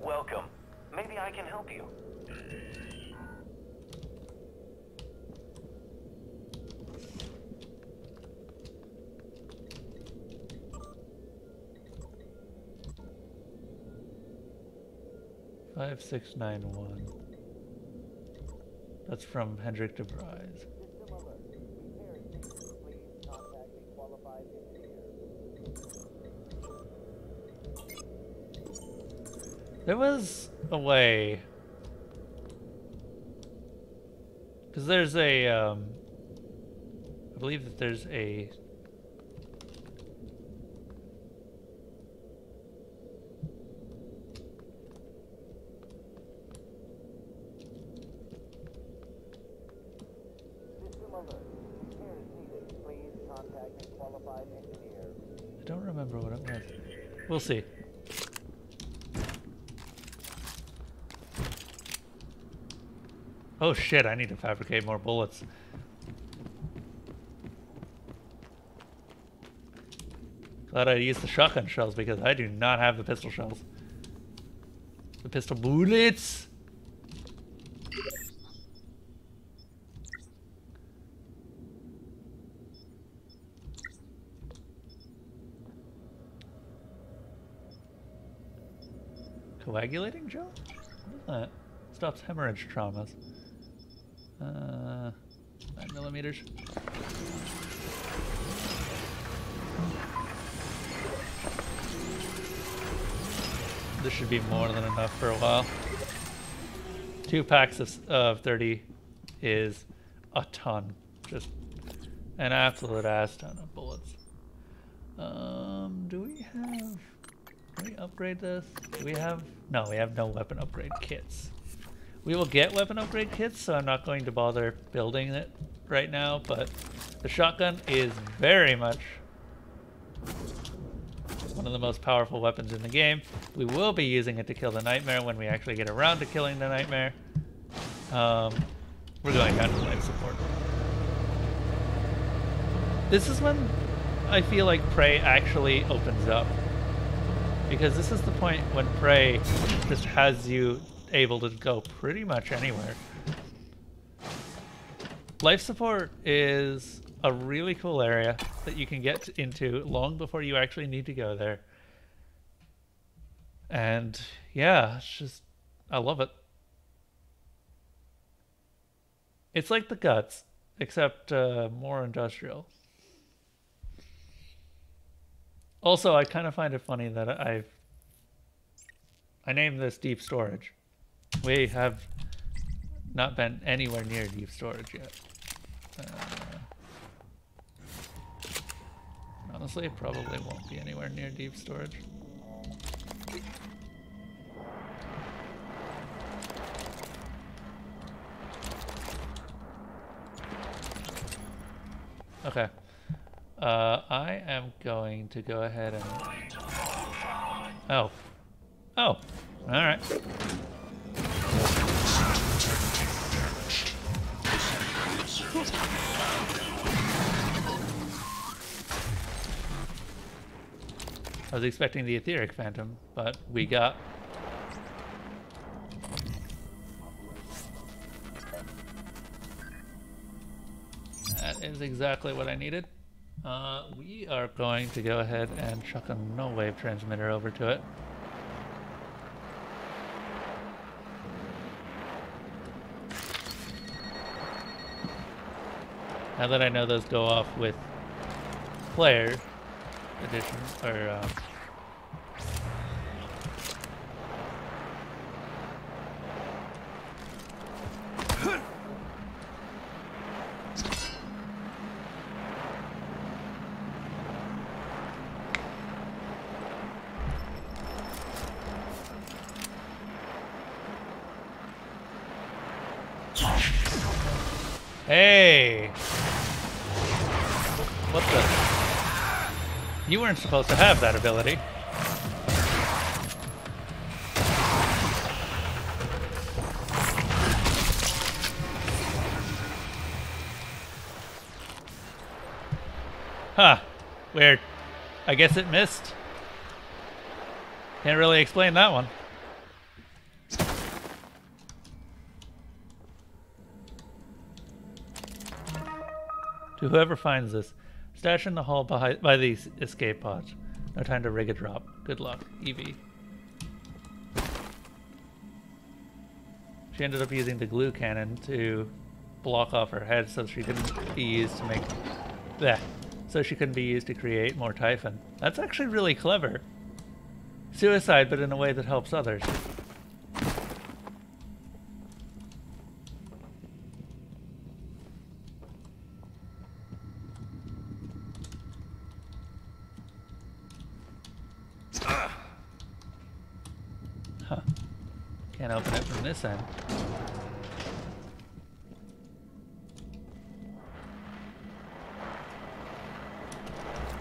Welcome. Maybe I can help you. Five, 6, 9, 1. That's from Hendrik de Vries. System alert. Repair station. Please contact a qualified engineer. There was a way, because there's a, I believe that there's a System alert. Repairs needed. Please contact a qualified engineer. I don't remember what it was. We'll see. Oh shit, I need to fabricate more bullets. Glad I used the shotgun shells because I do not have the pistol shells. The pistol bullets! Coagulating gel? What is that? Stops hemorrhage traumas. 9 millimeters. This should be more than enough for a while. 2 packs of 30 is a ton. Just an absolute ass ton of bullets. Do we have... Can we upgrade this? Do we have... No, we have no weapon upgrade kits. We will get weapon upgrade kits, so I'm not going to bother building it right now, but the shotgun is very much one of the most powerful weapons in the game. We will be using it to kill the Nightmare when we actually get around to killing the Nightmare. We're going down to life support. This is when I feel like Prey actually opens up. Because this is the point when Prey just has you able to go pretty much anywhere. Life support is a really cool area that you can get into long before you actually need to go there. And yeah, it's just, I love it. It's like the Guts, except more industrial. Also, I kind of find it funny that I named this Deep Storage. We have not been anywhere near deep storage yet. Honestly, it probably won't be anywhere near deep storage. Okay. I am going to go ahead and... Oh. Oh. Alright. I was expecting the Etheric Phantom, but we got... That is exactly what I needed. We are going to go ahead and chuck a null wave transmitter over to it. Now that I know those go off with player edition, or Hey! What the? You weren't supposed to have that ability. Huh. Weird. I guess it missed. Can't really explain that one. To whoever finds this, stash in the hall by the escape pods. No time to rig a drop. Good luck, Evie. She ended up using the glue cannon to block off her head so she couldn't be used to make... Bleh. So she couldn't be used to create more Typhon. That's actually really clever. Suicide, but in a way that helps others. Huh. Can't open it from this end.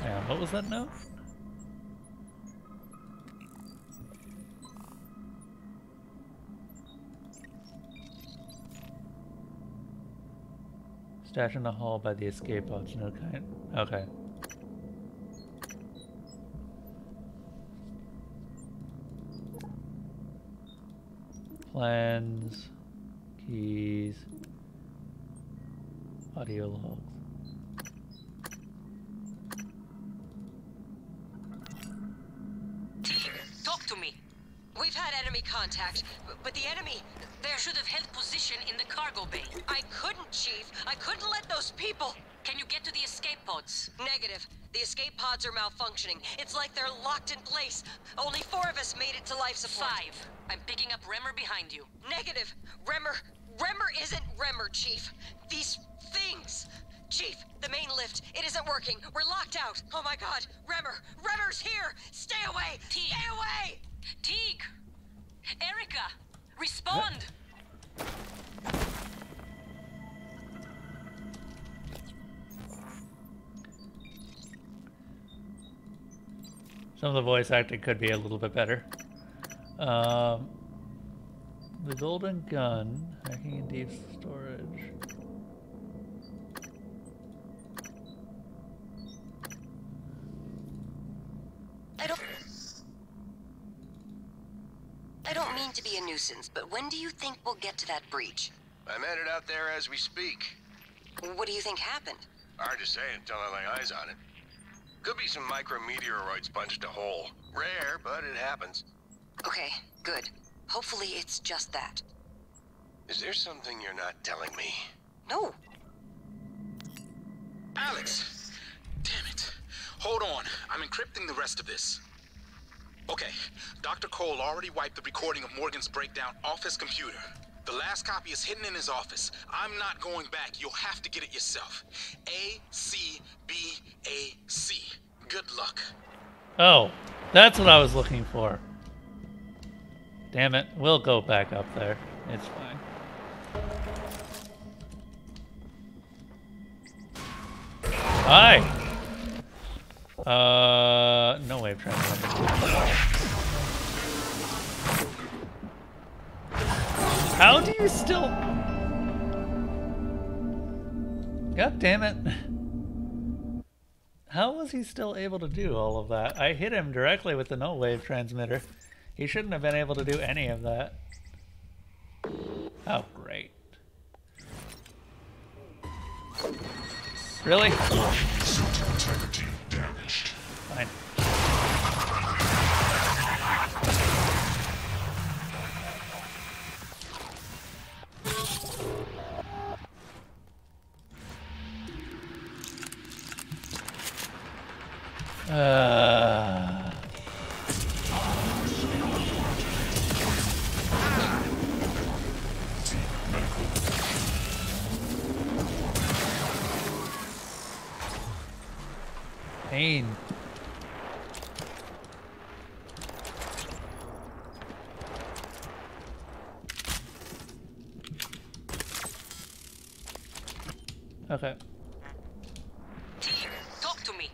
Yeah, what was that note? Stash in the hall by the escape pods. No kind. Okay. Plans, keys, audio logs. Talk to me. We've had enemy contact, but the enemy, they should have held position in the cargo bay. I couldn't, Chief. I couldn't let those people... Can you get to the escape pods? Negative. The escape pods are malfunctioning. It's like they're locked in place. Only 4 of us made it to life support. 5. I'm picking up Remmer behind you. Negative. Remmer isn't Remmer, Chief. These things... Chief, the main lift, it isn't working. We're locked out. Oh my god, Remmer's here! Stay away! Teague. Stay away! Teague! Erica! Respond! Some of the voice acting could be a little bit better. The golden gun, hacking in deep storage. I don't mean to be a nuisance, but when do you think we'll get to that breach? I'm headed out there as we speak. What do you think happened? Hard to say until I lay eyes on it. Could be some micrometeoroids punched a hole. Rare, but it happens. Okay, good. Hopefully it's just that. Is there something you're not telling me? No. Alex! Damn it. Hold on. I'm encrypting the rest of this. Okay, Dr. Cole already wiped the recording of Morgan's breakdown off his computer. The last copy is hidden in his office. I'm not going back. You'll have to get it yourself. ACBAC. Good luck. Oh, that's what I was looking for. Damn it, we'll go back up there. It's fine. Hi! No wave transmitter. How do you still... God damn it. How was he still able to do all of that? I hit him directly with the no wave transmitter. He shouldn't have been able to do any of that. Oh, great. Really? Suit integrity damaged. Fine. Pain. Okay. Teague, talk to me.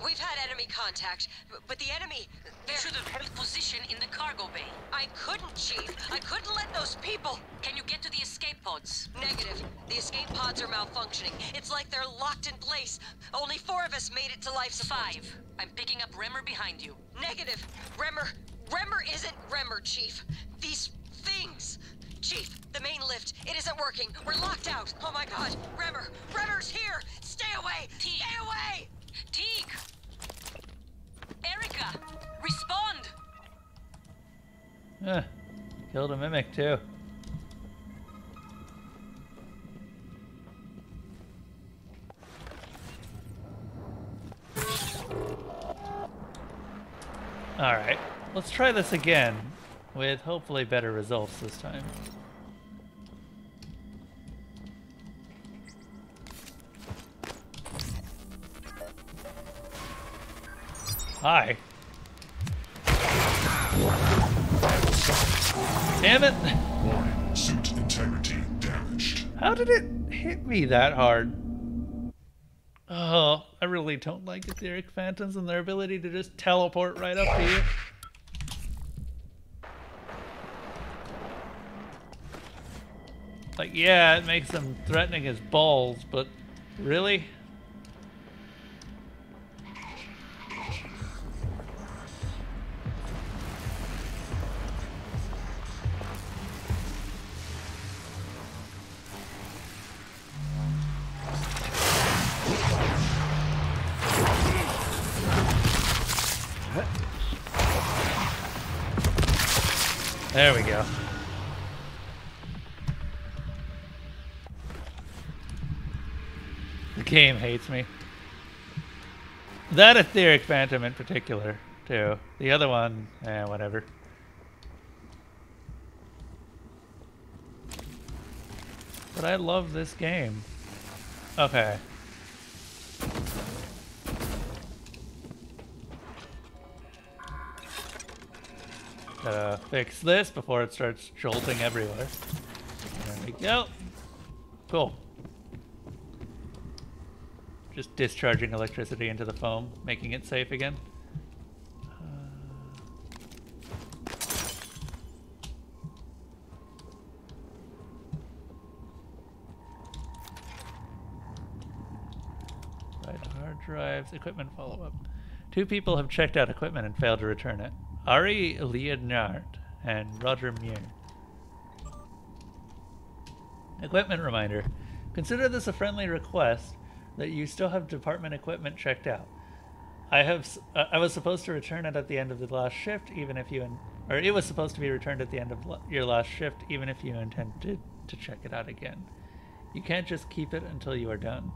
We've had enemy contact, but the enemy, they should have held position in the cargo bay. I couldn't, Chief. I couldn't let those people... Can you get to the escape pods? Negative. The escape pods are malfunctioning. It's like they're locked in place. Only 4 of us made it to life support. 5. I'm picking up Remmer behind you. Negative. Remmer isn't Remmer, Chief. These things. Chief, the main lift. It isn't working. We're locked out. Oh my god. Remmer's here. Stay away. Teague. Stay away. Teague. Erica, respond! Killed a mimic too. Alright, let's try this again with hopefully better results this time. Hi. Damn it! Warning, suit integrity damaged. How did it hit me that hard? Oh, I really don't like etheric phantoms and their ability to just teleport right up to you. Like, yeah, it makes them threatening as balls, but really? There we go. The game hates me. That etheric phantom in particular, too. The other one, whatever. But I love this game. Okay. Gotta fix this before it starts jolting everywhere. There we go. Cool. Just discharging electricity into the foam, making it safe again. Right, hard drives, equipment follow-up. 2 people have checked out equipment and failed to return it. Ari Leonard and Roger Muir. Equipment reminder. Consider this a friendly request that you still have department equipment checked out. I was supposed to return it at the end of the last shift, even if you... Or it was supposed to be returned at the end of your last shift, even if you intended to check it out again. You can't just keep it until you are done.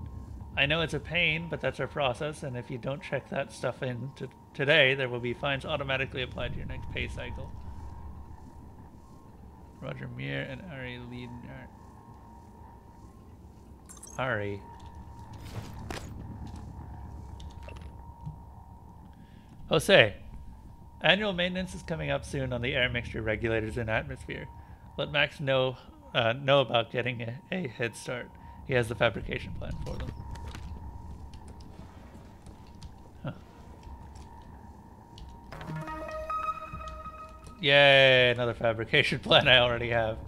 I know it's a pain, but that's our process, and if you don't check that stuff in today, there will be fines automatically applied to your next pay cycle. Roger Muir and Ari Leonard. Ari. Jose, annual maintenance is coming up soon on the air mixture regulators in atmosphere. Let Max know about getting a head start. He has the fabrication plan for them. Huh. Yay, another fabrication plan I already have.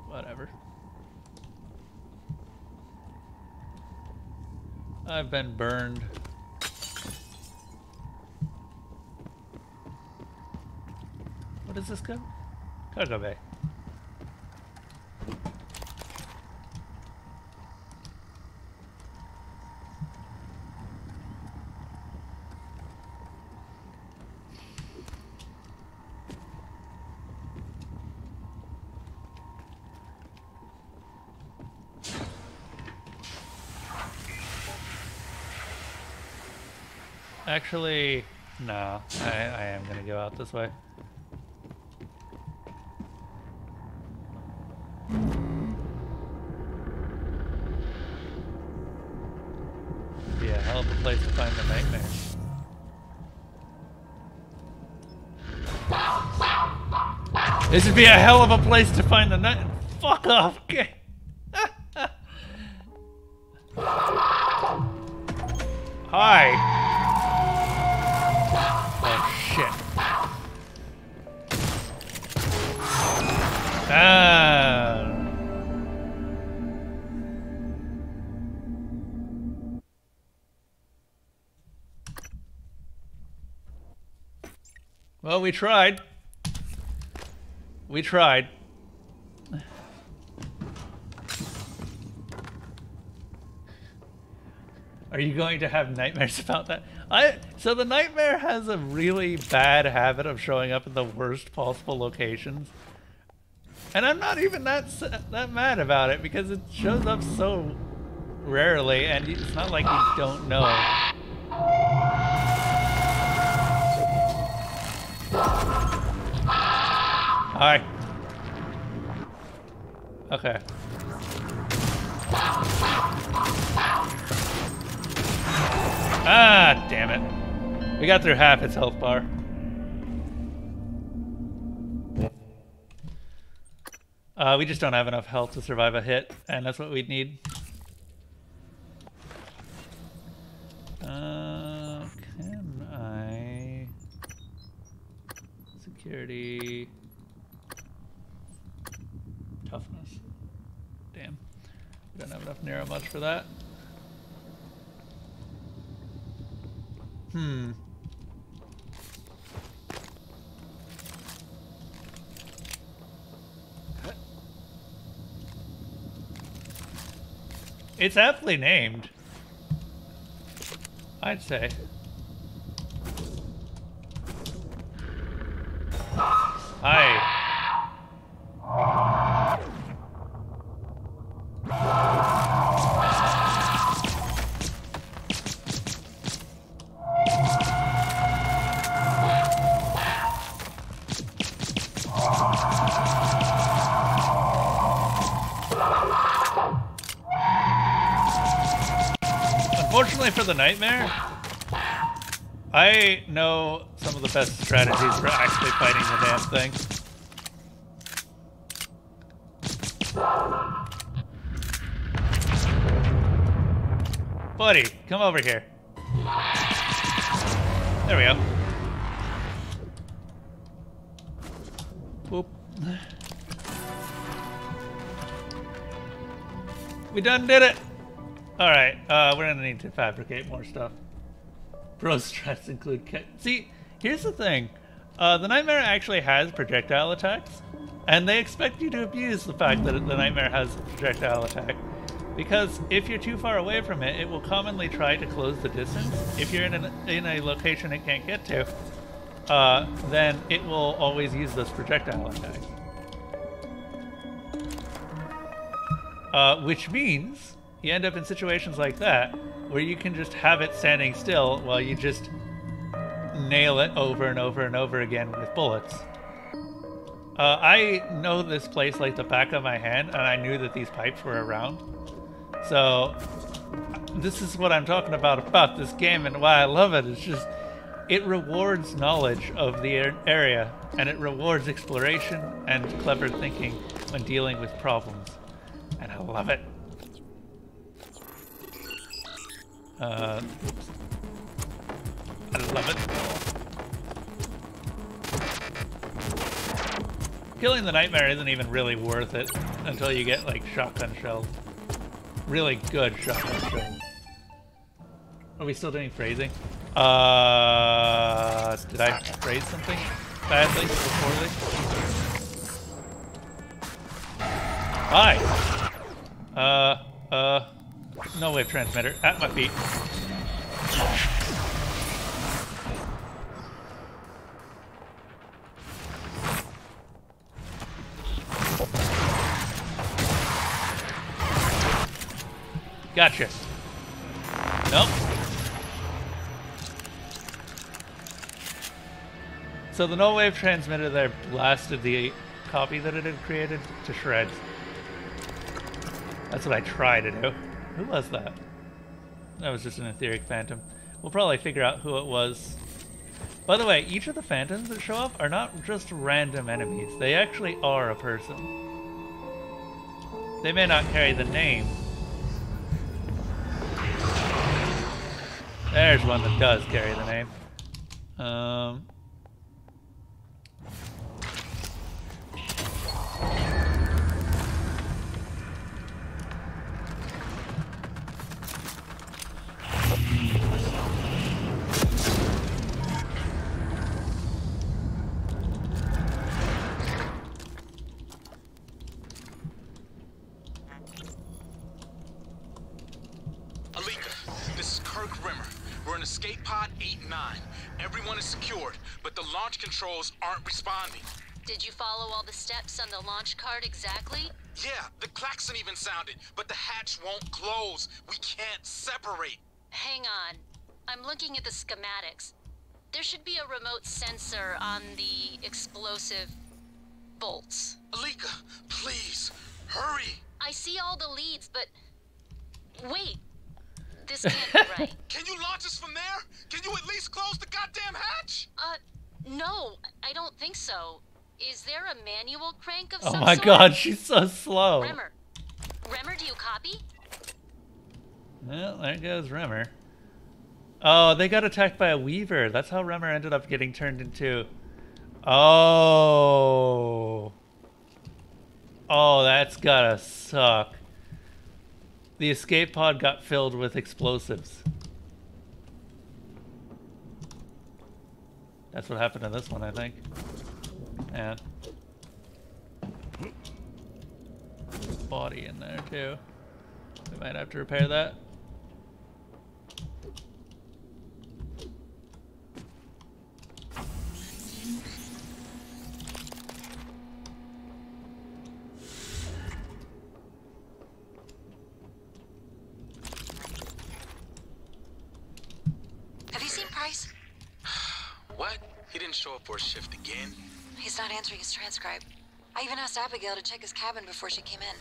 Whatever. I've been burned. What is this go? Cargo bay. Actually, no. I am gonna go out this way. Be a hell of a place to find the nightmare. This would be a hell of a place to find the night. Fuck off, okay. Hi. Oh, shit. Ah. Well, we tried. We tried. Are you going to have nightmares about that? So the nightmare has a really bad habit of showing up in the worst possible locations. And I'm not even that mad about it because it shows up so rarely and it's not like you don't know. Hi. Okay. Ah, damn it. We got through half its health bar. We just don't have enough health to survive a hit, and that's what we'd need. Can I... Security... Toughness. Damn. We don't have enough narrow much for that. It's aptly named, I'd say. Hi. Unfortunately for the nightmare, I know some of the best strategies for actually fighting the damn thing. Buddy, come over here. There we go. Whoop. We done did it! Alright, we're gonna need to fabricate more stuff. Bro strats include see, here's the thing. The Nightmare actually has projectile attacks, and they expect you to abuse the fact that the Nightmare has a projectile attack. Because if you're too far away from it, it will commonly try to close the distance. If you're in a location it can't get to, then it will always use this projectile attack. Which means you end up in situations like that, where you can just have it standing still while you just nail it over and over and over again with bullets. I know this place like the back of my hand, and I knew that these pipes were around. So, this is what I'm talking about this game and why I love it. It's just, it rewards knowledge of the area, and it rewards exploration and clever thinking when dealing with problems. And I love it. I love it. Killing the Nightmare isn't even really worth it until you get like shotgun shells. Really good shotgun shells. Are we still doing phrasing? Did I phrase something badly or poorly? Hi! No wave transmitter at my feet. Gotcha. Nope. So the no wave transmitter there blasted the copy that it had created to shreds. That's what I tried to do. Who was that? That was just an etheric phantom. We'll probably figure out who it was. By the way, each of the phantoms that show up are not just random enemies. They actually are a person. They may not carry the name. There's one that does carry the name. Alika, this is Kirk Rimmer. We're in Escape Pod 8-9. Everyone is secured, but the launch controls aren't responding. Did you follow all the steps on the launch card exactly? Yeah, the klaxon even sounded, but the hatch won't close. We can't separate. Hang on. I'm looking at the schematics. There should be a remote sensor on the explosive bolts. Alika, please, hurry. I see all the leads, but... Wait. This can't be right. Can you launch us from there? Can you at least close the goddamn hatch? No, I don't think so. Is there a manual crank of Oh some my sort? god, she's so slow. Remmer, do you copy? Well, there goes Remmer. Oh, they got attacked by a Weaver. That's how Remmer ended up getting turned into... Oh. Oh, that's gotta suck. The escape pod got filled with explosives. That's what happened to this one, I think. Yeah. Body in there, too. We might have to repair that. Have you seen Price? What? He didn't show up for a shift again? He's not answering his transcribe. I even asked Abigail to check his cabin before she came in.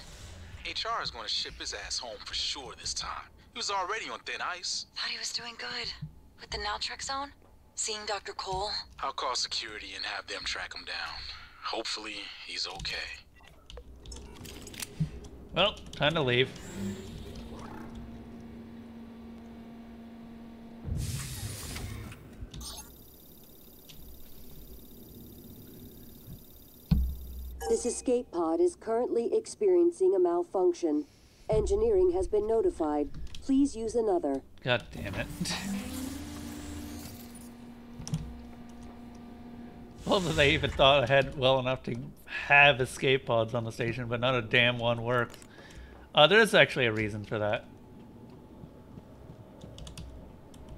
HR is going to ship his ass home for sure this time. He was already on thin ice. Thought he was doing good. With the naltrexone? Seeing Dr. Cole? I'll call security and have them track him down. Hopefully, he's okay. Well, time to leave. This escape pod is currently experiencing a malfunction. Engineering has been notified. Please use another. God damn it. Well, they even thought ahead well enough to have escape pods on the station, but not a damn one works. There is actually a reason for that.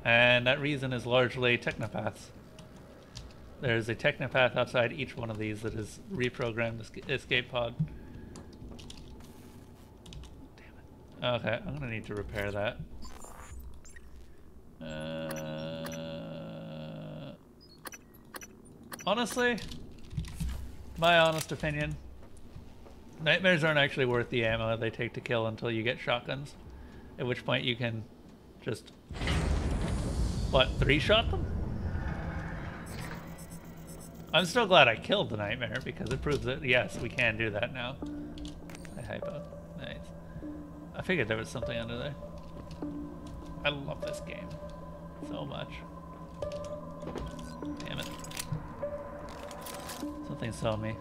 And that reason is largely technopaths. There's a technopath outside each one of these that is reprogrammed escape pod. Damn it. Okay, I'm gonna need to repair that. Honestly, my honest opinion, nightmares aren't actually worth the ammo they take to kill until you get shotguns. At which point you can just, what, 3-shot them? I'm still glad I killed the nightmare because it proves that, yes, we can do that now. I hypo. Nice. I figured there was something under there. I love this game so much. Damn it. Something saw me.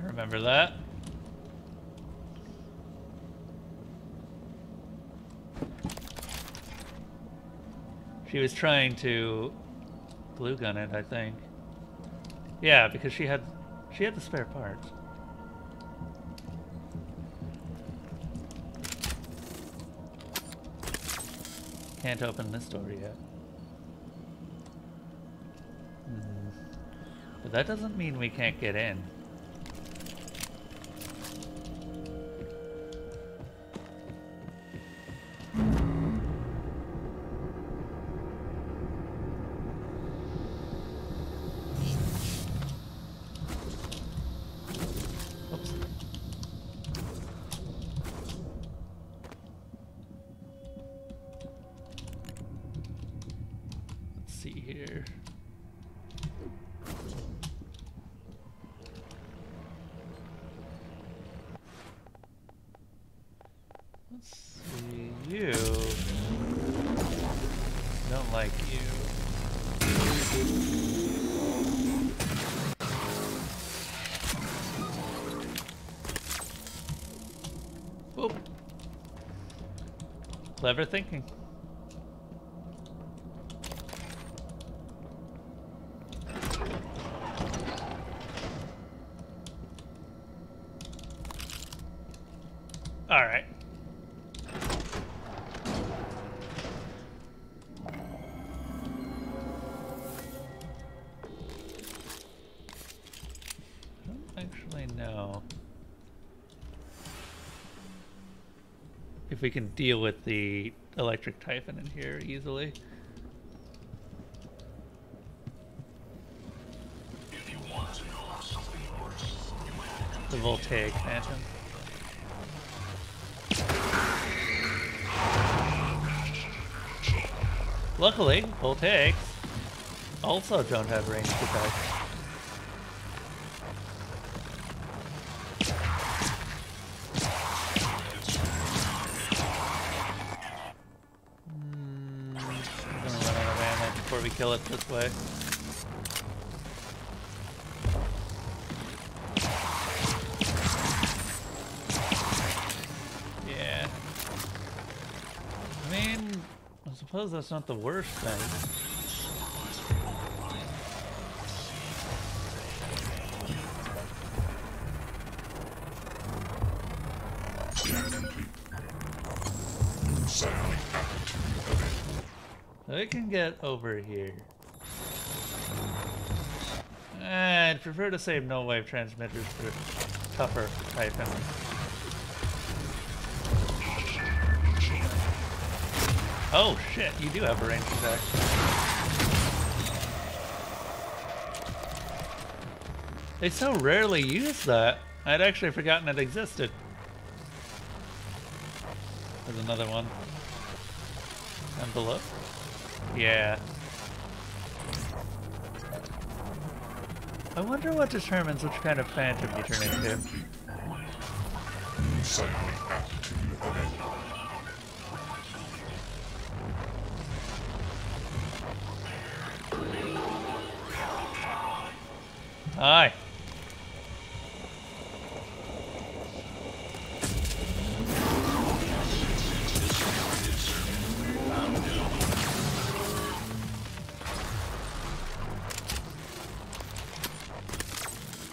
Remember that? She was trying to glue gun it, I think. Yeah, because she had the spare parts. Can't open this door yet. But that doesn't mean we can't get in. Clever thinking. All right. I don't actually know if we can deal with the electric Typhon in here easily. If you want to know something worse, you might The Voltaic Phantom. Luckily, Voltaics also don't have ranged attacks. I'm gonna run out of ammo before we kill it this way. Yeah. I mean, I suppose that's not the worst thing. We can get over here. I'd prefer to save no wave transmitters for tougher Typhon. Oh shit, you do have a ranged attack. They so rarely use that. I'd actually forgotten it existed. There's another one. And below? Yeah. I wonder what determines which kind of phantom you turn into. Hi.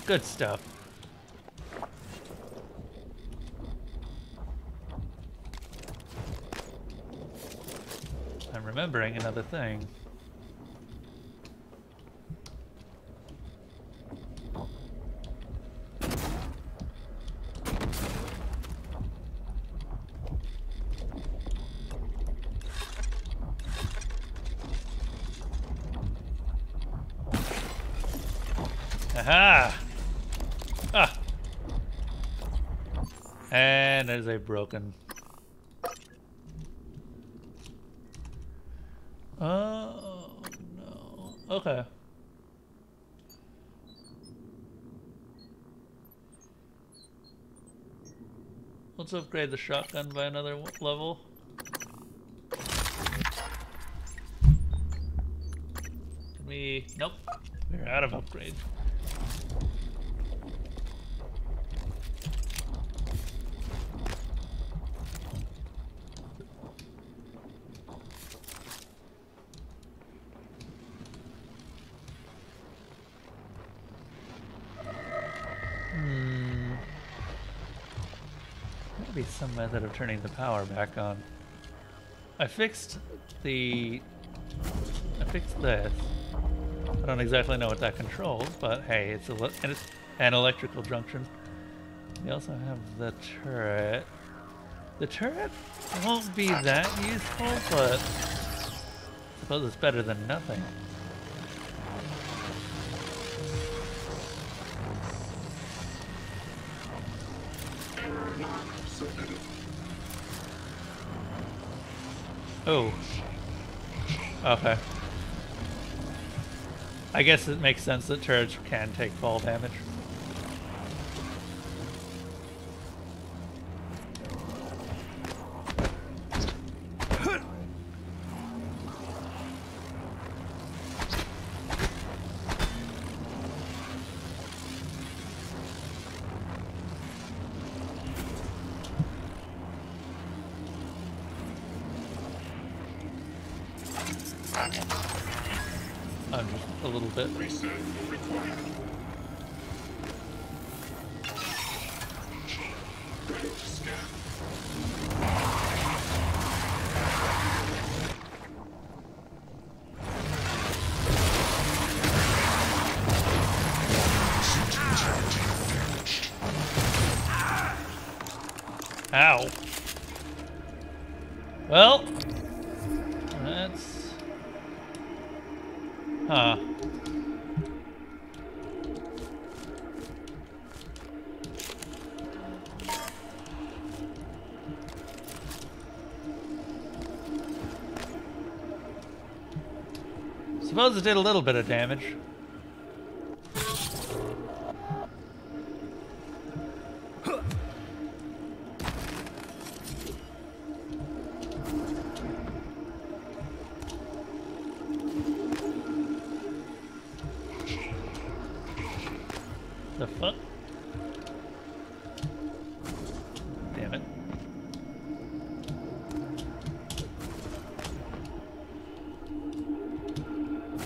Good stuff. I'm remembering another thing. Aha! Ah! And there's a broken. Oh no. Okay. Let's upgrade the shotgun by another level. Can we? Nope. We're out of upgrades. Be some method of turning the power back on. I fixed this. I don't exactly know what that controls, but hey, it's an electrical junction. We also have the turret. The turret won't be that useful, but I suppose it's better than nothing. Oh. Okay. I guess it makes sense that turrets can take fall damage. I'm just a little bit. Ow. Well, that's... Huh. Suppose it did a little bit of damage. The fuck? Damn it.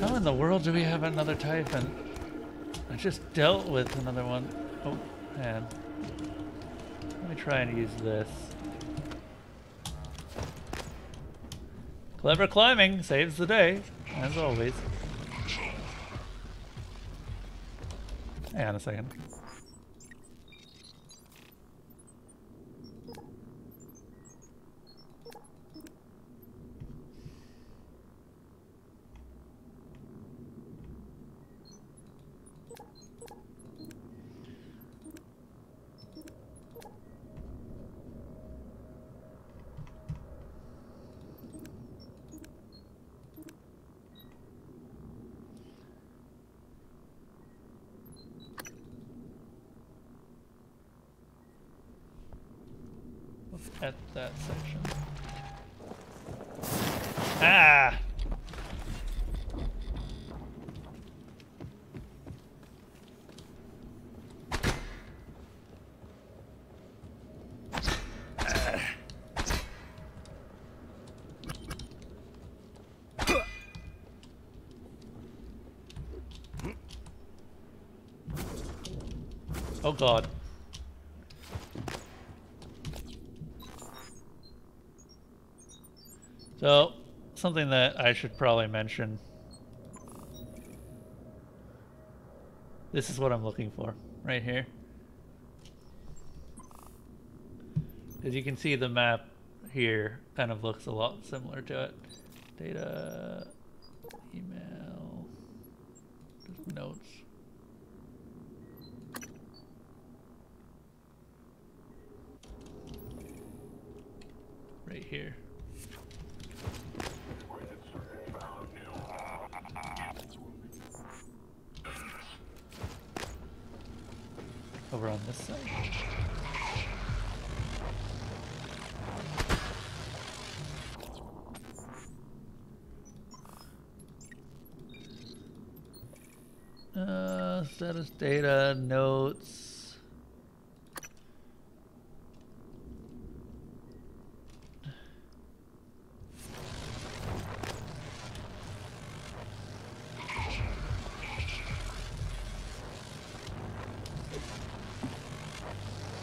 How in the world do we have another Typhon? I just dealt with another one. Oh, man. Let me try and use this. Clever climbing saves the day, as always. Hang on a second. At that section. Ah! Oh God. So, something that I should probably mention. This is what I'm looking for, right here. As you can see, the map here kind of looks a lot similar to it. Data, email, just notes. Right here. Over on this side. Status data, notes.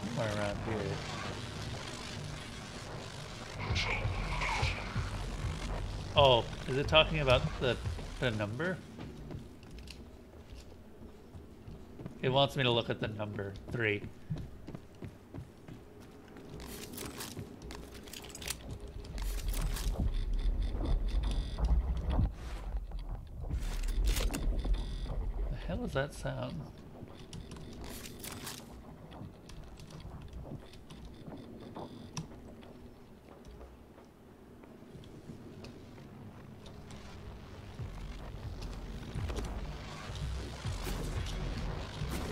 Somewhere around here. Oh, is it talking about the number? It wants me to look at the number 3. The hell does that sound?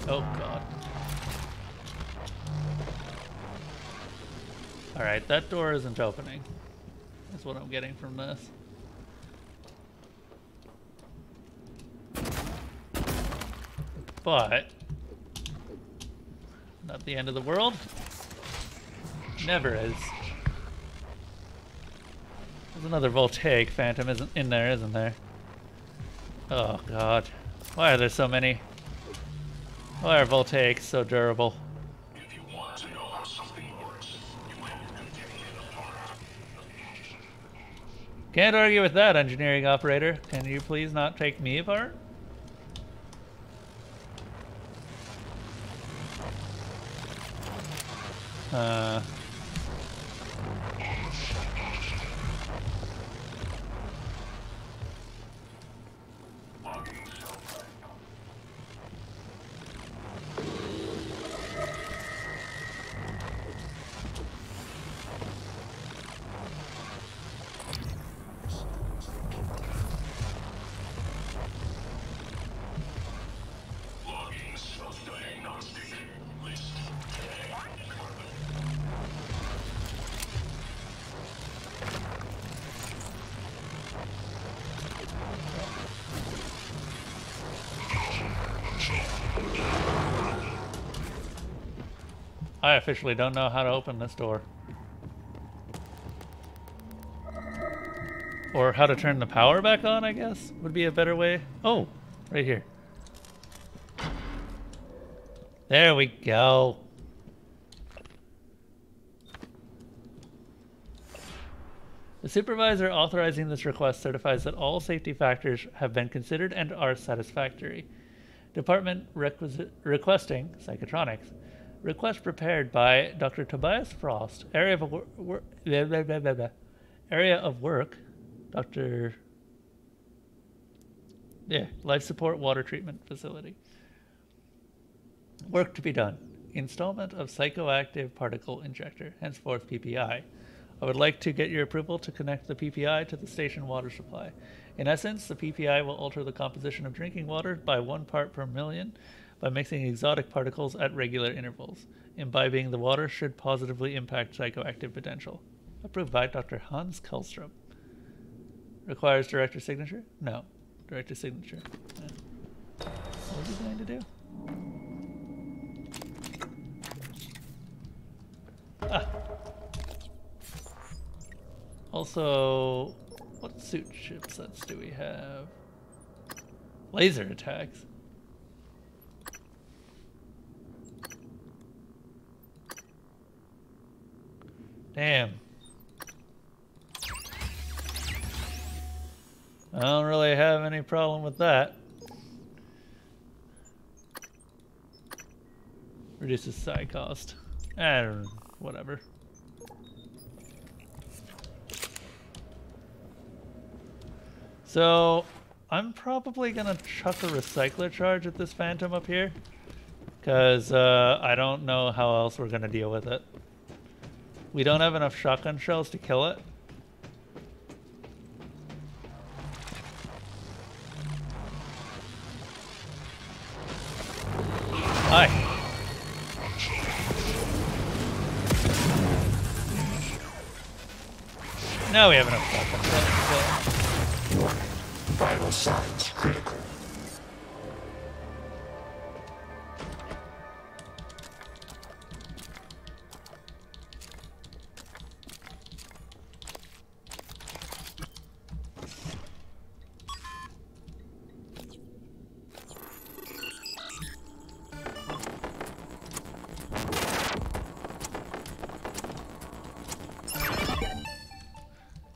Oh God. Alright, that door isn't opening. That's what I'm getting from this. But not the end of the world. Never is. There's another voltaic phantom isn't in there, isn't there? Oh god. Why are there so many? Why are voltaics so durable? If you want to know how something works, you have to take it apart. Can't argue with that, engineering operator. Can you please not take me apart? Logging self-diagnostic. List. I officially don't know how to open this door. Or how to turn the power back on, I guess, would be a better way. Oh, right here. There we go. The supervisor authorizing this request certifies that all safety factors have been considered and are satisfactory. Department requesting psychotronics. Request prepared by Dr. Tobias Frost. Area of work. Dr. Yeah, life support water treatment facility. Work to be done. Installment of psychoactive particle injector, henceforth PPI. I would like to get your approval to connect the PPI to the station water supply. In essence, the PPI will alter the composition of drinking water by 1 part per million by mixing exotic particles at regular intervals. Imbibing the water should positively impact psychoactive potential. Approved by Dr. Hans Kellstrom. Requires director signature? No. Director signature. Yeah. What was he going to do? Ah. Also, what suit chipsets do we have? Laser attacks. Damn. I don't really have any problem with that. Reduces psi cost. Whatever. So, I'm probably gonna chuck a recycler charge at this phantom up here. Because I don't know how else we're gonna deal with it. We don't have enough shotgun shells to kill it. Hi. Now we have enough shotgun shells to kill it. Vital signs critical.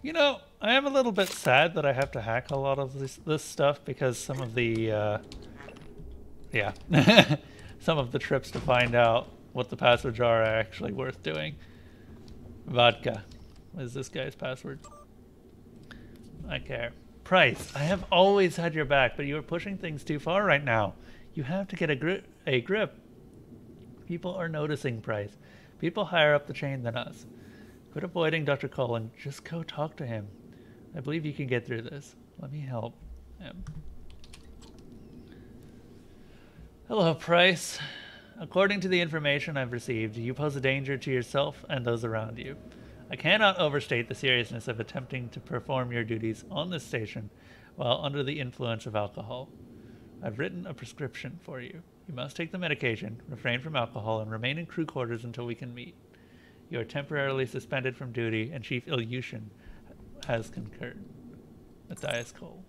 You know, I am a little bit sad that I have to hack a lot of this stuff because some of the, yeah, some of the trips to find out what the passwords are actually worth doing. Vodka is this guy's password. I care. Price, I have always had your back, but you are pushing things too far right now. You have to get a grip. People are noticing, Price. People higher up the chain than us. Quit avoiding Dr. Cullen. Just go talk to him. I believe you can get through this. Let me help him. Hello, Price. According to the information I've received, you pose a danger to yourself and those around you. I cannot overstate the seriousness of attempting to perform your duties on this station while under the influence of alcohol. I've written a prescription for you. You must take the medication, refrain from alcohol, and remain in crew quarters until we can meet. You are temporarily suspended from duty, and Chief Ilyushin has concurred. Matthias Cole.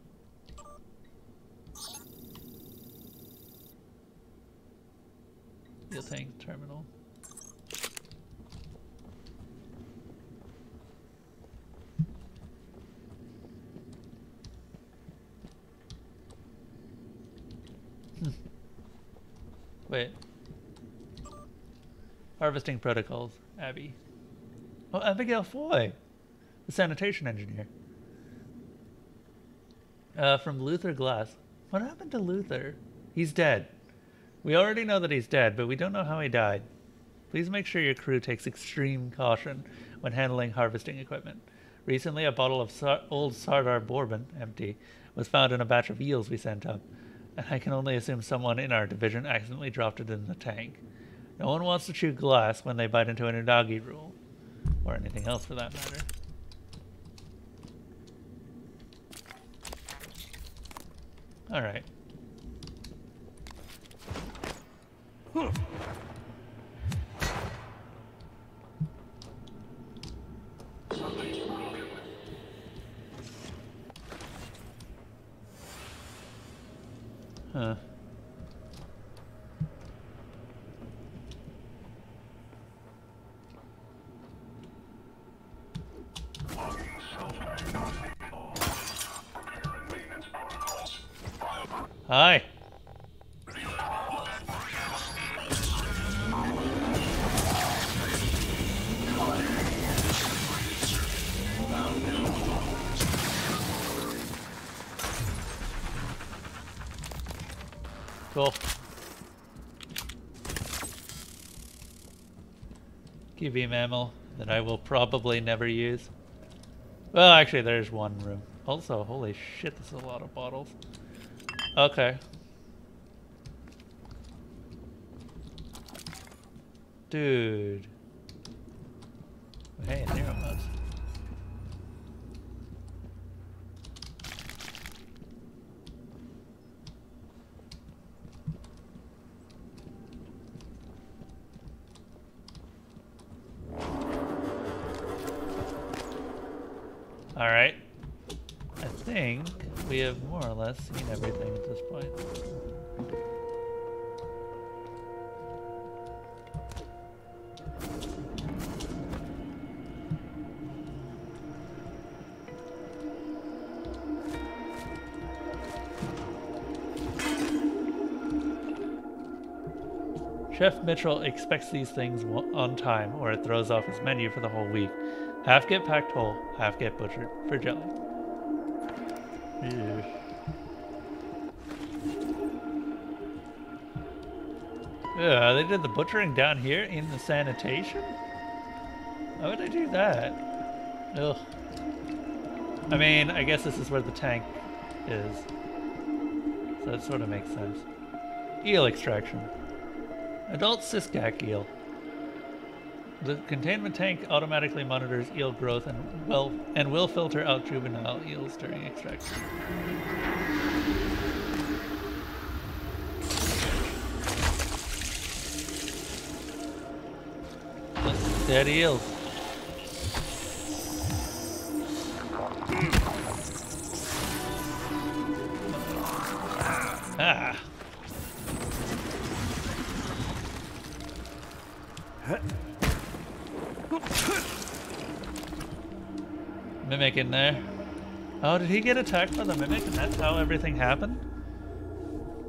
Fuel tank terminal. Wait. Harvesting protocols. Abby. Oh, Abigail Foy, the sanitation engineer. From Luther Glass. What happened to Luther? He's dead. We already know that he's dead, but we don't know how he died. Please make sure your crew takes extreme caution when handling harvesting equipment. Recently, a bottle of old Sardar bourbon, empty, was found in a batch of eels we sent up, and I can only assume someone in our division accidentally dropped it in the tank. No one wants to chew glass when they bite into an Unagi rule, or anything else for that matter. Alright. Huh. Hi. Cool. QV mammal that I will probably never use. Well, actually, there's one room. Also, holy shit, this is a lot of bottles. Okay. Dude. Hey, Nero modes. Alright. I think we have more or less seen everything at this point. Chef Mitchell expects these things on time, or it throws off his menu for the whole week. Half get packed whole, half get butchered for jelly. Ew. Yeah, they did the butchering down here in the sanitation? Why would I do that? Ugh. I mean, I guess this is where the tank is. So that sort of makes sense. Eel extraction. Adult Siskak eel. The containment tank automatically monitors eel growth and will filter out juvenile eels during extraction. Dead eels. Ah. Mimic in there. Oh, did he get attacked by the Mimic and that's how everything happened?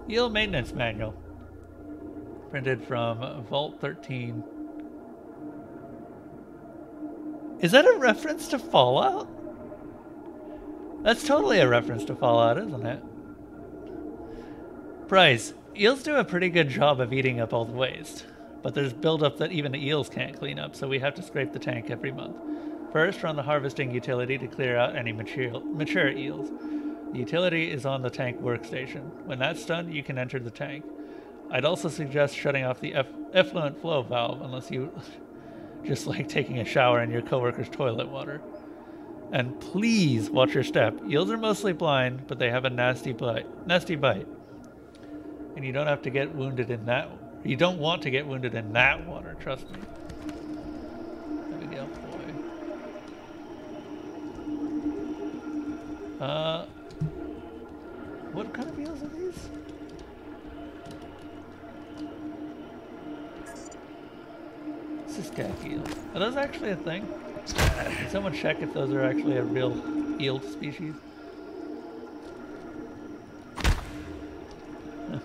Eel Maintenance Manual. Printed from Vault 13. Is that a reference to Fallout? That's totally a reference to Fallout, isn't it? Price. Eels do a pretty good job of eating up all the waste. But there's buildup that even the eels can't clean up, so we have to scrape the tank every month. First, run the harvesting utility to clear out any mature eels. The utility is on the tank workstation. When that's done, you can enter the tank. I'd also suggest shutting off the effluent flow valve, unless you just like taking a shower in your coworker's toilet water. And please watch your step. Eels are mostly blind, but they have a nasty bite. And you don't have to get wounded in that. You don't want to get wounded in that water, trust me. Abigail Foy. What kind of eels are these? Siskak eel. Are those actually a thing? Can someone check if those are actually a real eel species? Huh.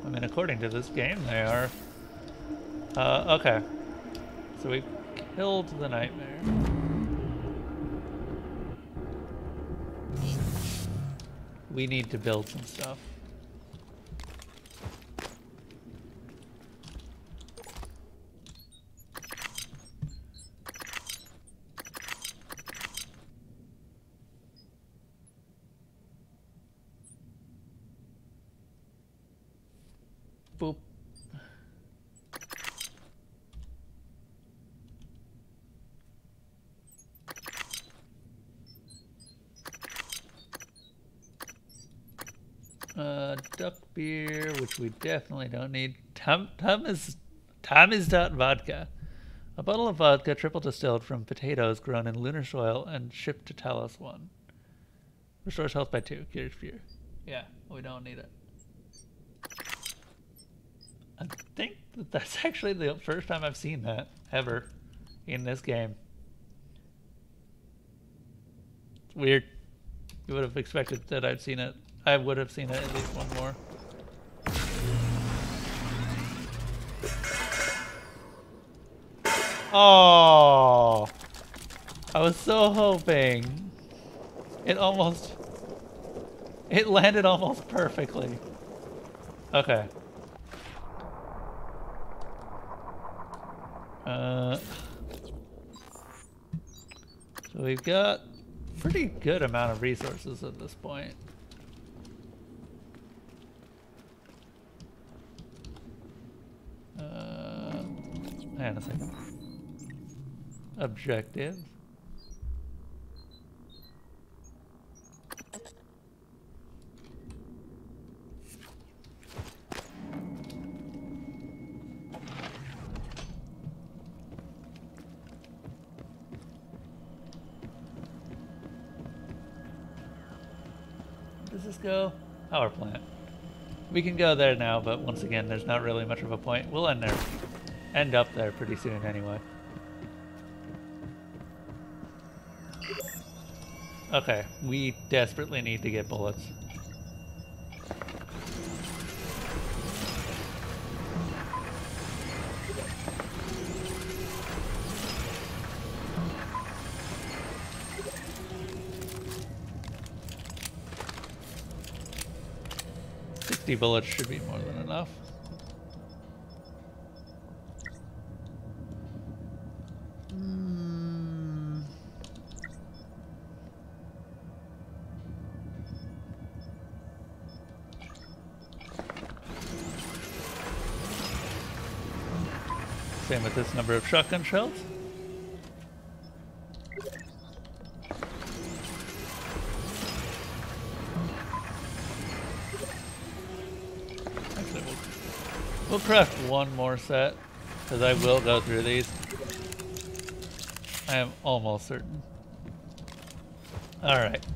I mean, according to this game, they are. Okay. So we killed the nightmare. We need to build some stuff. Boop. Duck beer, which we definitely don't need. Tamizdat vodka. A bottle of vodka triple distilled from potatoes grown in lunar soil and shipped to Talos 1. Restores health by 2. Cures fear. Yeah, we don't need it. I think that's actually the first time I've seen that ever in this game. It's weird. You would have expected that I'd seen it. I would have seen it at least one more. Oh, I was so hoping. It landed almost perfectly. Okay. So we've got a pretty good amount of resources at this point. Hang on a second. Objective. Does this go? Power plant. We can go there now, but once again, there's not really much of a point. We'll end up there pretty soon anyway. Okay, we desperately need to get bullets. Bullets should be more than enough. Same with this number of shotgun shells. We'll craft one more set, because I will go through these. I am almost certain. Alright.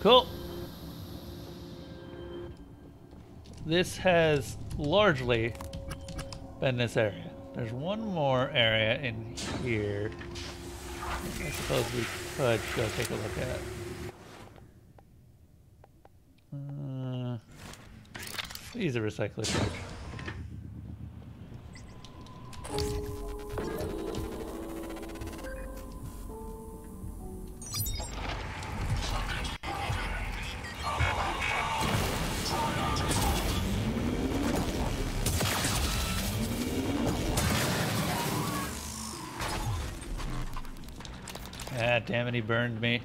Cool. This has largely been this area. There's one more area in here I suppose we could go take a look at. Use a recycler charge. Ah, damn it, he burned me.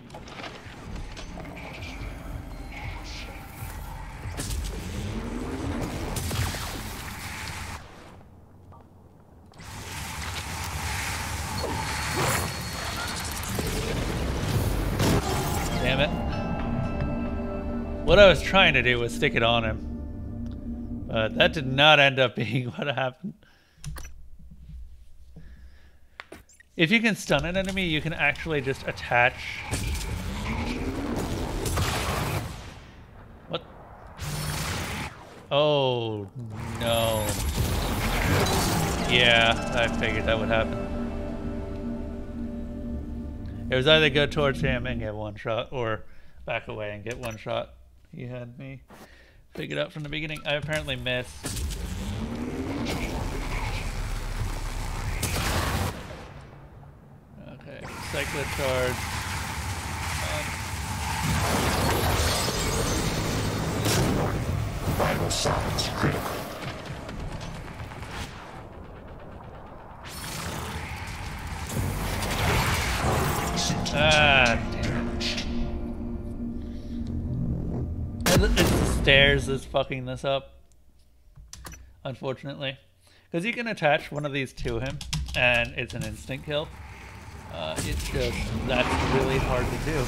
Damn it. What I was trying to do was stick it on him. But that did not end up being what happened. If you can stun an enemy, you can actually just attach... What? Oh, no. Yeah, I figured that would happen. It was either go towards him and get one shot, or back away and get one shot. He had me figured out from the beginning. I apparently missed. Okay, cyclid charge. Vital signs critical. Ah, damn it. It's the stairs that's fucking this up, unfortunately. Because you can attach one of these to him, and it's an instant kill. It's just, that's really hard to do.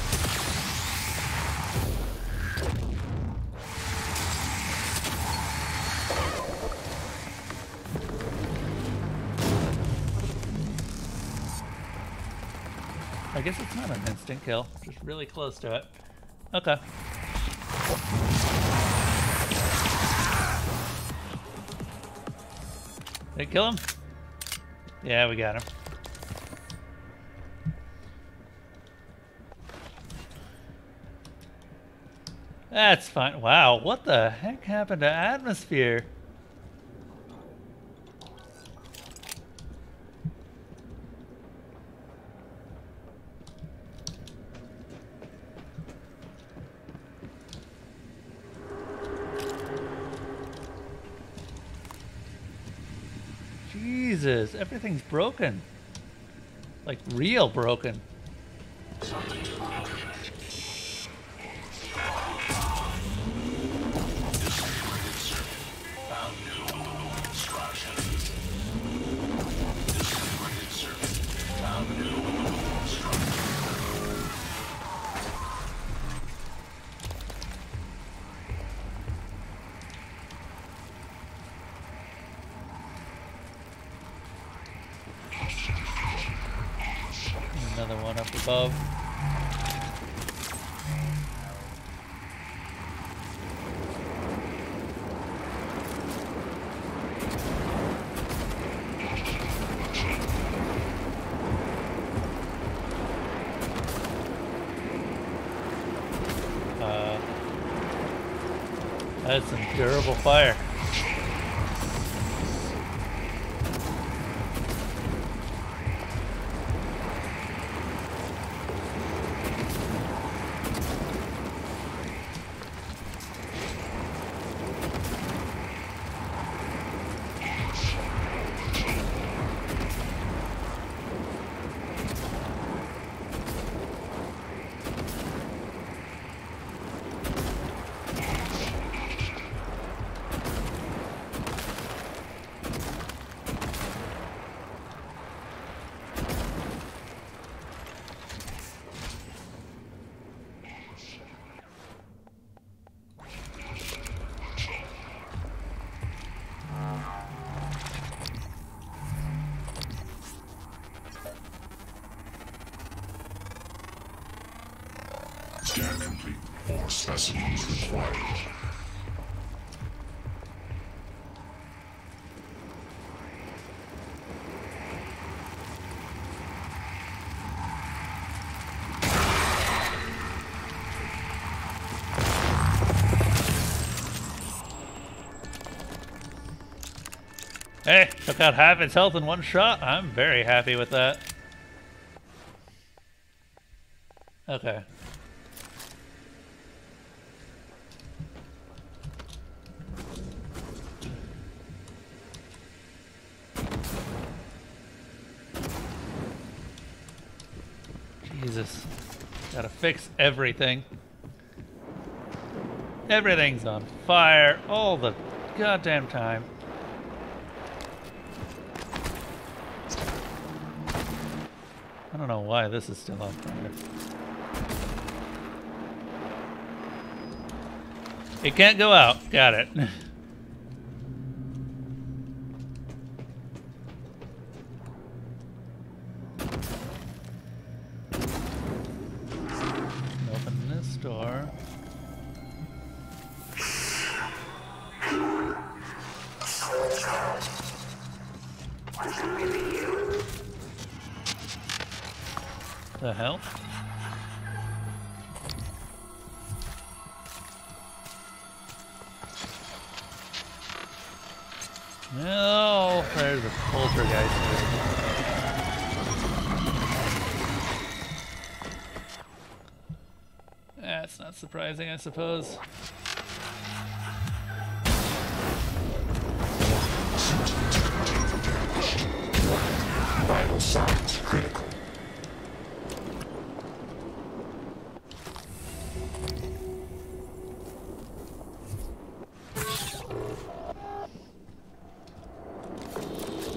I guess it's not an instant kill, just really close to it. Okay. Did it kill him? Yeah, we got him. That's fine. Wow, what the heck happened to atmosphere? Jesus, everything's broken. Like, real broken. Another one up above. That's some durable fire. Scan complete. More specimens required. Hey, took out half its health in one shot. I'm very happy with that. Okay. Jesus. Gotta fix everything. Everything's on fire all the goddamn time. I don't know why this is still on fire. It can't go out. Got it. Open this door. The hell? No, there's a poltergeist here. That's not surprising, I suppose. Vital signs critical.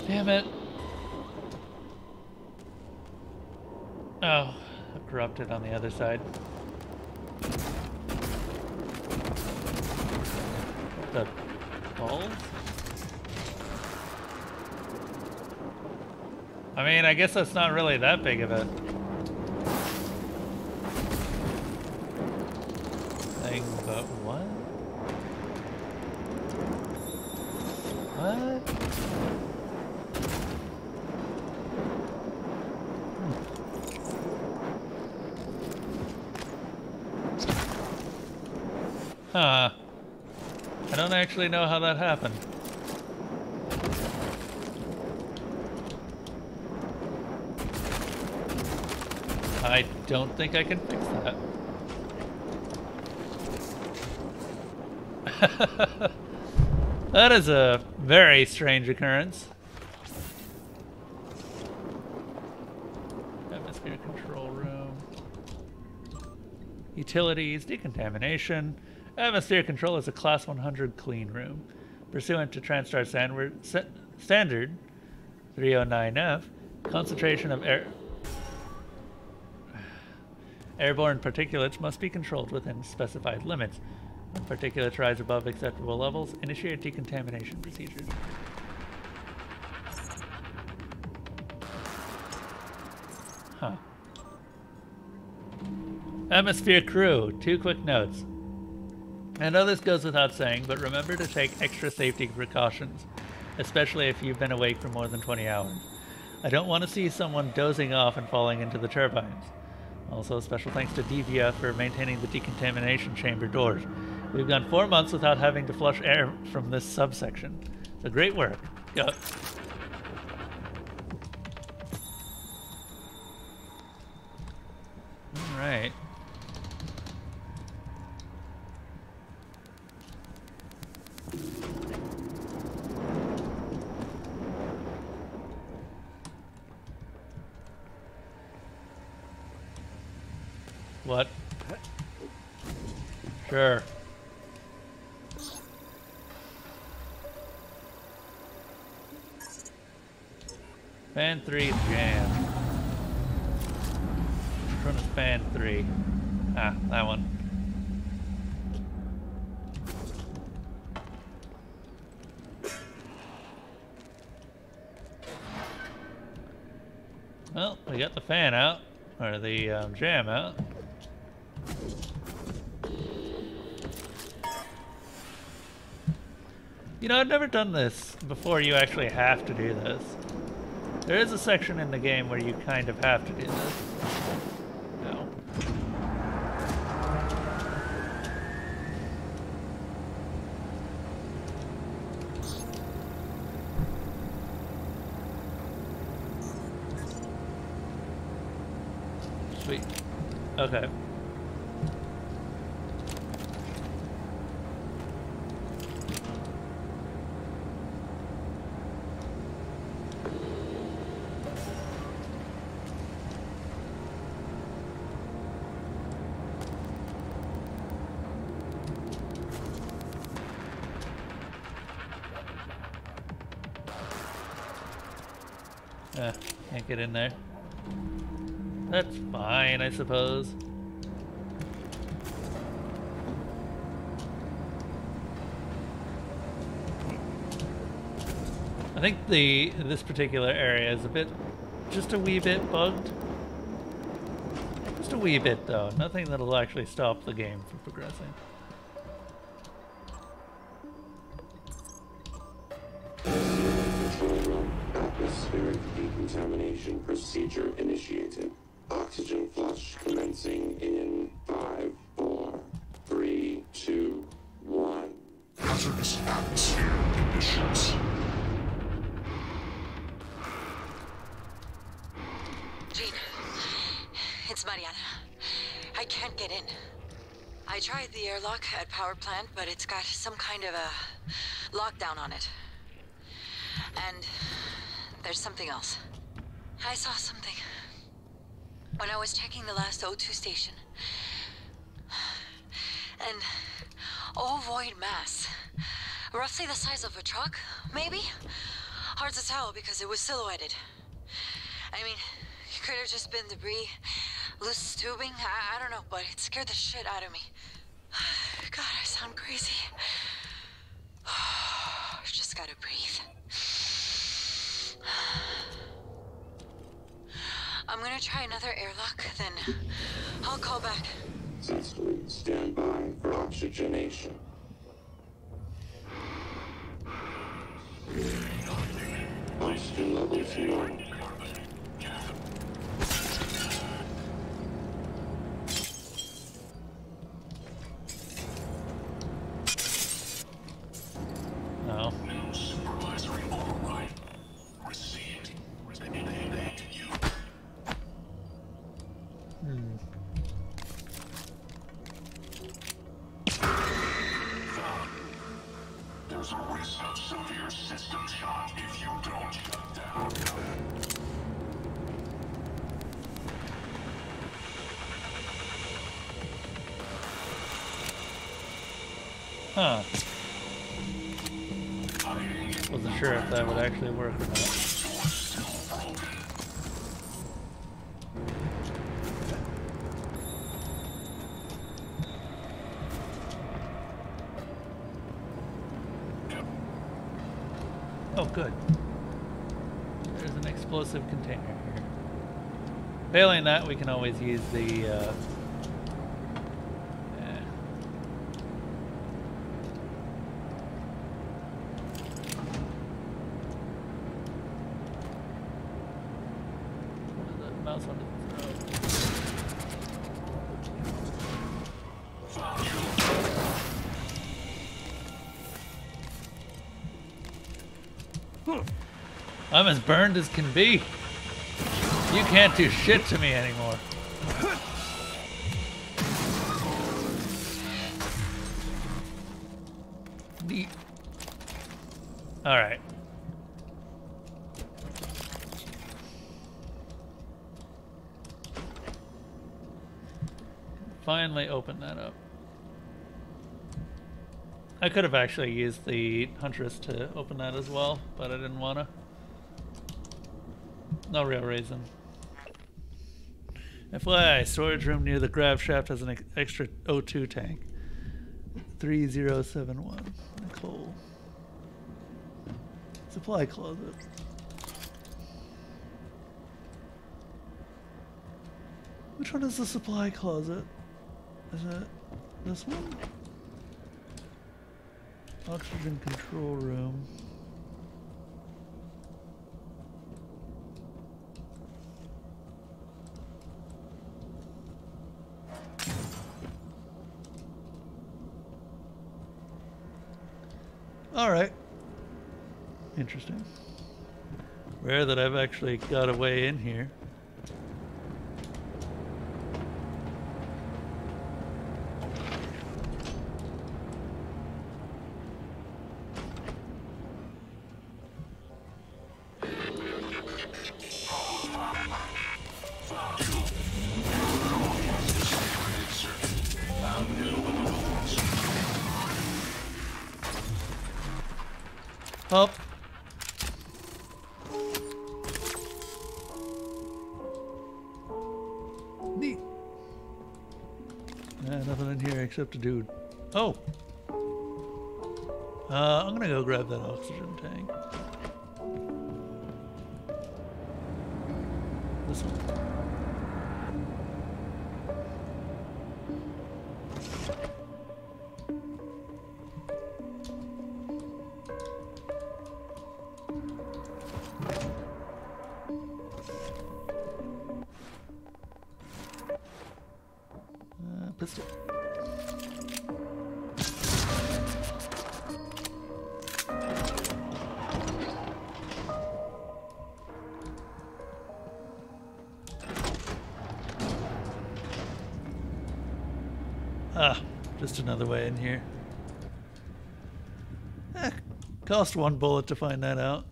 Damn it. Oh, corrupted on the other side. The balls? I mean, I guess that's not really that big of a thing, but what? What? Huh. I don't actually know how that happened. I don't think I can fix that. That is a very strange occurrence. Atmosphere control room. Utilities, decontamination. Atmosphere control is a Class 100 clean room. Pursuant to TranStar Standard 309F, concentration of airborne particulates must be controlled within specified limits. When particulates rise above acceptable levels, initiate decontamination procedures. Huh. Atmosphere crew, 2 quick notes. I know this goes without saying, but remember to take extra safety precautions, especially if you've been awake for more than 20 hours. I don't want to see someone dozing off and falling into the turbines. Also, special thanks to Devia for maintaining the decontamination chamber doors. We've gone 4 months without having to flush air from this subsection. So great work. Go. All right. What? Sure. Fan 3 jam. Which one is fan 3? Ah, that one. Well, we got the fan out, or the jam out. You know, I've never done this before you actually have to do this. There is a section in the game where you kind of have to do this. No. Sweet. Okay. Can't get in there. That's fine, I suppose. I think this particular area is just a wee bit bugged. Just a wee bit though, nothing that'll actually stop the game from progressing. Atmospheric decontamination procedure initiated. Oxygen flush commencing in 5, 4, 3, 2, 1. Hazardous atmosphere conditions. Jean, it's Mariana. I can't get in. I tried the airlock at power plant, but it's got some kind of a lockdown on it. And there's something else. I saw something when I was checking the last O2 station. An ovoid mass. Roughly the size of a truck, maybe? Hard to tell because it was silhouetted. I mean, it could have just been debris, loose tubing, I don't know, but it scared the shit out of me. God, I sound crazy. Just gotta breathe. I'm gonna try another airlock, then I'll call back. Successfully stand by for oxygenation. Oxygen levels normal. No. New supervisory override. Received. Relaying to you. There's a risk of severe system shock if you don't shut down. Huh. Wasn't sure if that would actually work or not. Oh, good. There's an explosive container here. Failing that, we can always use the mouse on the throat. I'm as burned as can be. You can't do shit to me anymore. Neat. All right. Finally open that up. I could have actually used the Huntress to open that as well, but I didn't wanna. No real reason. FYI, storage room near the grav shaft has an extra O2 tank. 3071. Nicole. Supply closet. Which one is the supply closet? Is it this one? Oxygen control room. All right. Interesting. Rare that I've actually got a way in here. Up. except a dude. Oh! I'm gonna go grab that oxygen tank. This one. Pistol. Ah, just another way in here. Cost 1 bullet to find that out.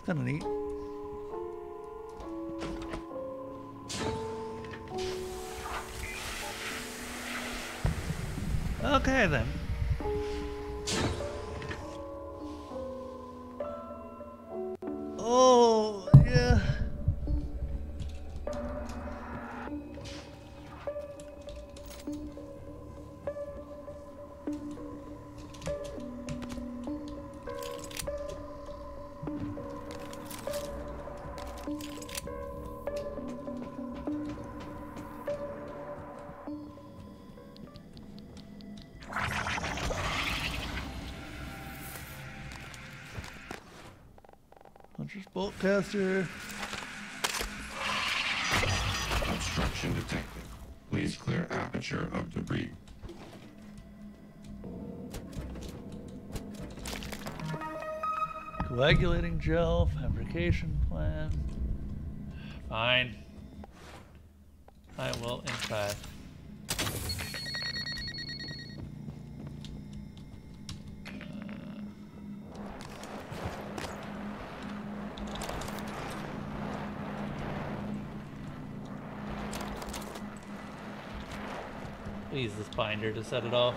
Kinda neat. Okay then. Oh, yeah. Hunter's bolt caster. Obstruction detected. Please clear aperture of debris. Coagulating gel, fabrication plan. Fine. I will, in fact. Use this binder to set it off.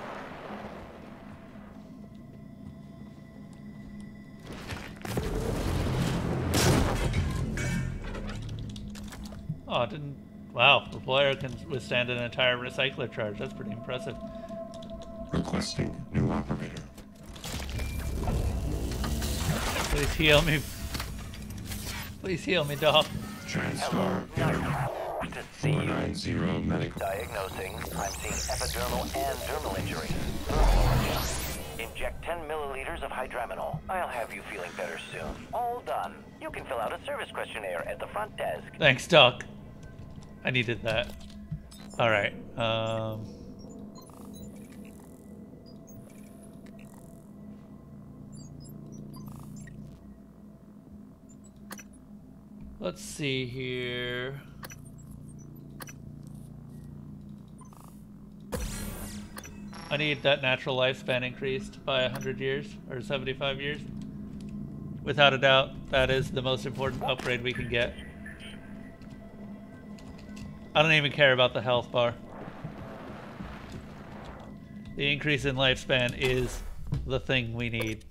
Oh, it didn't. Wow, the player can withstand an entire recycler charge. That's pretty impressive. Requesting new operator. Please heal me. Please heal me, Doc. TranStar failure. 490 medical. Diagnosing. I'm seeing epidermal and dermal injury. Thermal origin. Inject 10 milliliters of hydraminol. I'll have you feeling better soon. All done. You can fill out a service questionnaire at the front desk. Thanks, Doc. I needed that. Alright, let's see here. I need that natural lifespan increased by 100 years, or 75 years. Without a doubt, that is the most important upgrade we can get. I don't even care about the health bar. The increase in lifespan is the thing we need.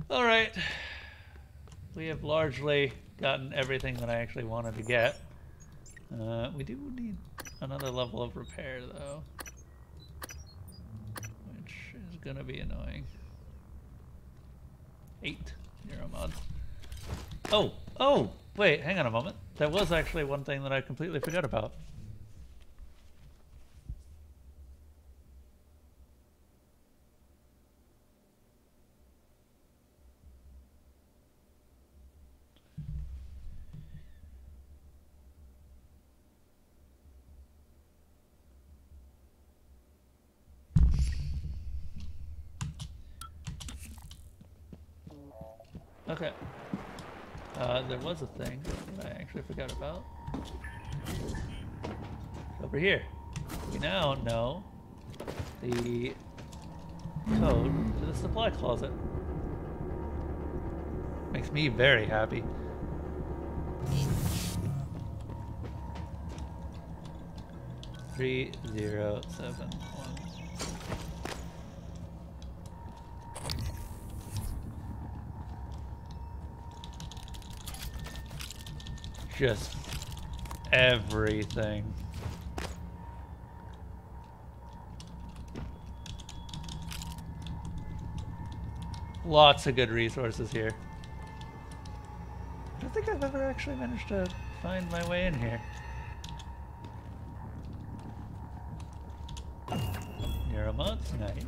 Alright, we have largely gotten everything that I actually wanted to get. We do need another level of repair though, which is gonna be annoying. 8 neuromods. Oh, wait, hang on a moment. There was actually one thing that I completely forgot about. Okay. There was a thing that I actually forgot about. Over here. We now know the code to the supply closet. Makes me very happy. Three, 0, 7, 1. Just everything. Lots of good resources here. I don't think I've ever actually managed to find my way in here. Neuromods, nice.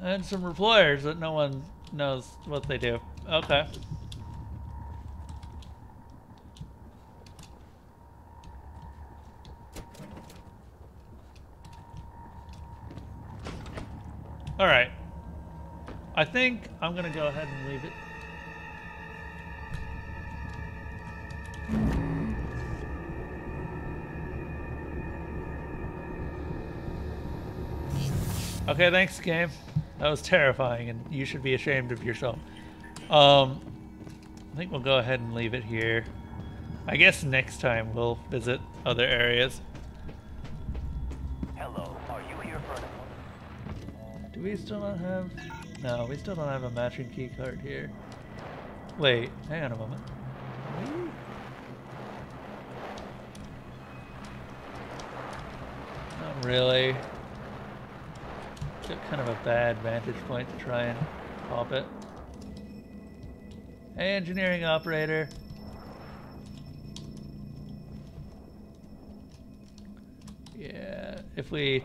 And some reployers that no one knows what they do. Okay. Alright. I think I'm gonna go ahead and leave it. Okay, thanks, game. That was terrifying, and you should be ashamed of yourself. I think we'll go ahead and leave it here. I guess next time we'll visit other areas. Hello, are you here for an... Do we still not have... No, we still don't have a matching key card here. Wait, hang on a moment. Not really. Got kind of a bad vantage point to try and pop it. Hey, engineering operator. Yeah, if we...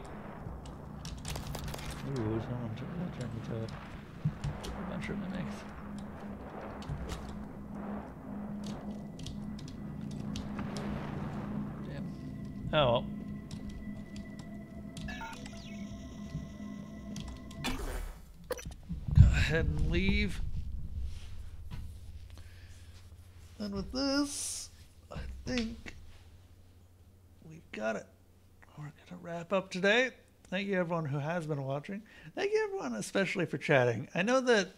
Ooh, someone turned into a bunch of mimics. Damn. Oh well. Go ahead and leave. And with this, I think we've got it. We're gonna wrap up today. Thank you everyone who has been watching. Thank you everyone especially for chatting. I know that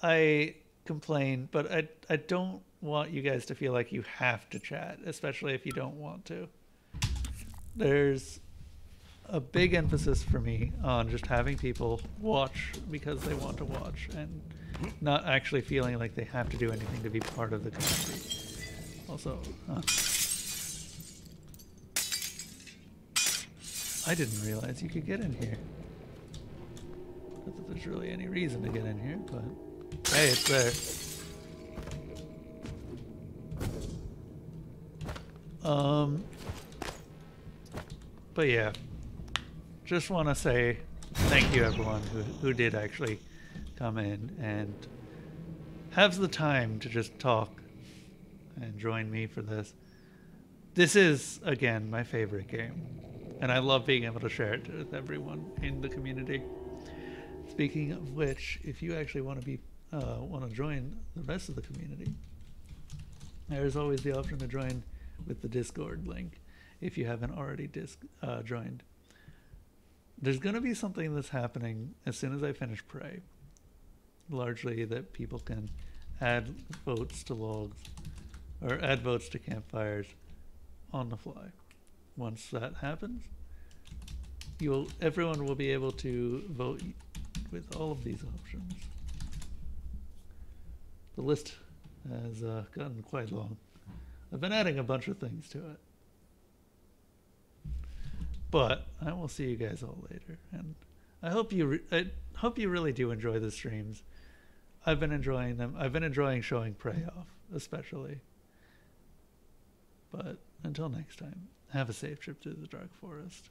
I complain, but I don't want you guys to feel like you have to chat, especially if you don't want to. There's a big emphasis for me on just having people watch because they want to watch and not actually feeling like they have to do anything to be part of the community. Also, I didn't realize you could get in here. Not that there's really any reason to get in here, but hey, it's there. But yeah, just want to say thank you everyone who did actually come in and have the time to just talk and join me for this. This is, again, my favorite game, and I love being able to share it with everyone in the community. Speaking of which, if you actually want to join the rest of the community, there's always the option to join with the Discord link if you haven't already joined. There's going to be something that's happening as soon as I finish Prey. Largely that people can add votes to logs or add votes to campfires on the fly. Once that happens, everyone will be able to vote with all of these options. The list has gotten quite long. I've been adding a bunch of things to it. But I will see you guys all later, and I hope you really do enjoy the streams. I've been enjoying them. I've been enjoying showing Prey off, especially. But until next time, have a safe trip to the Dark Forest.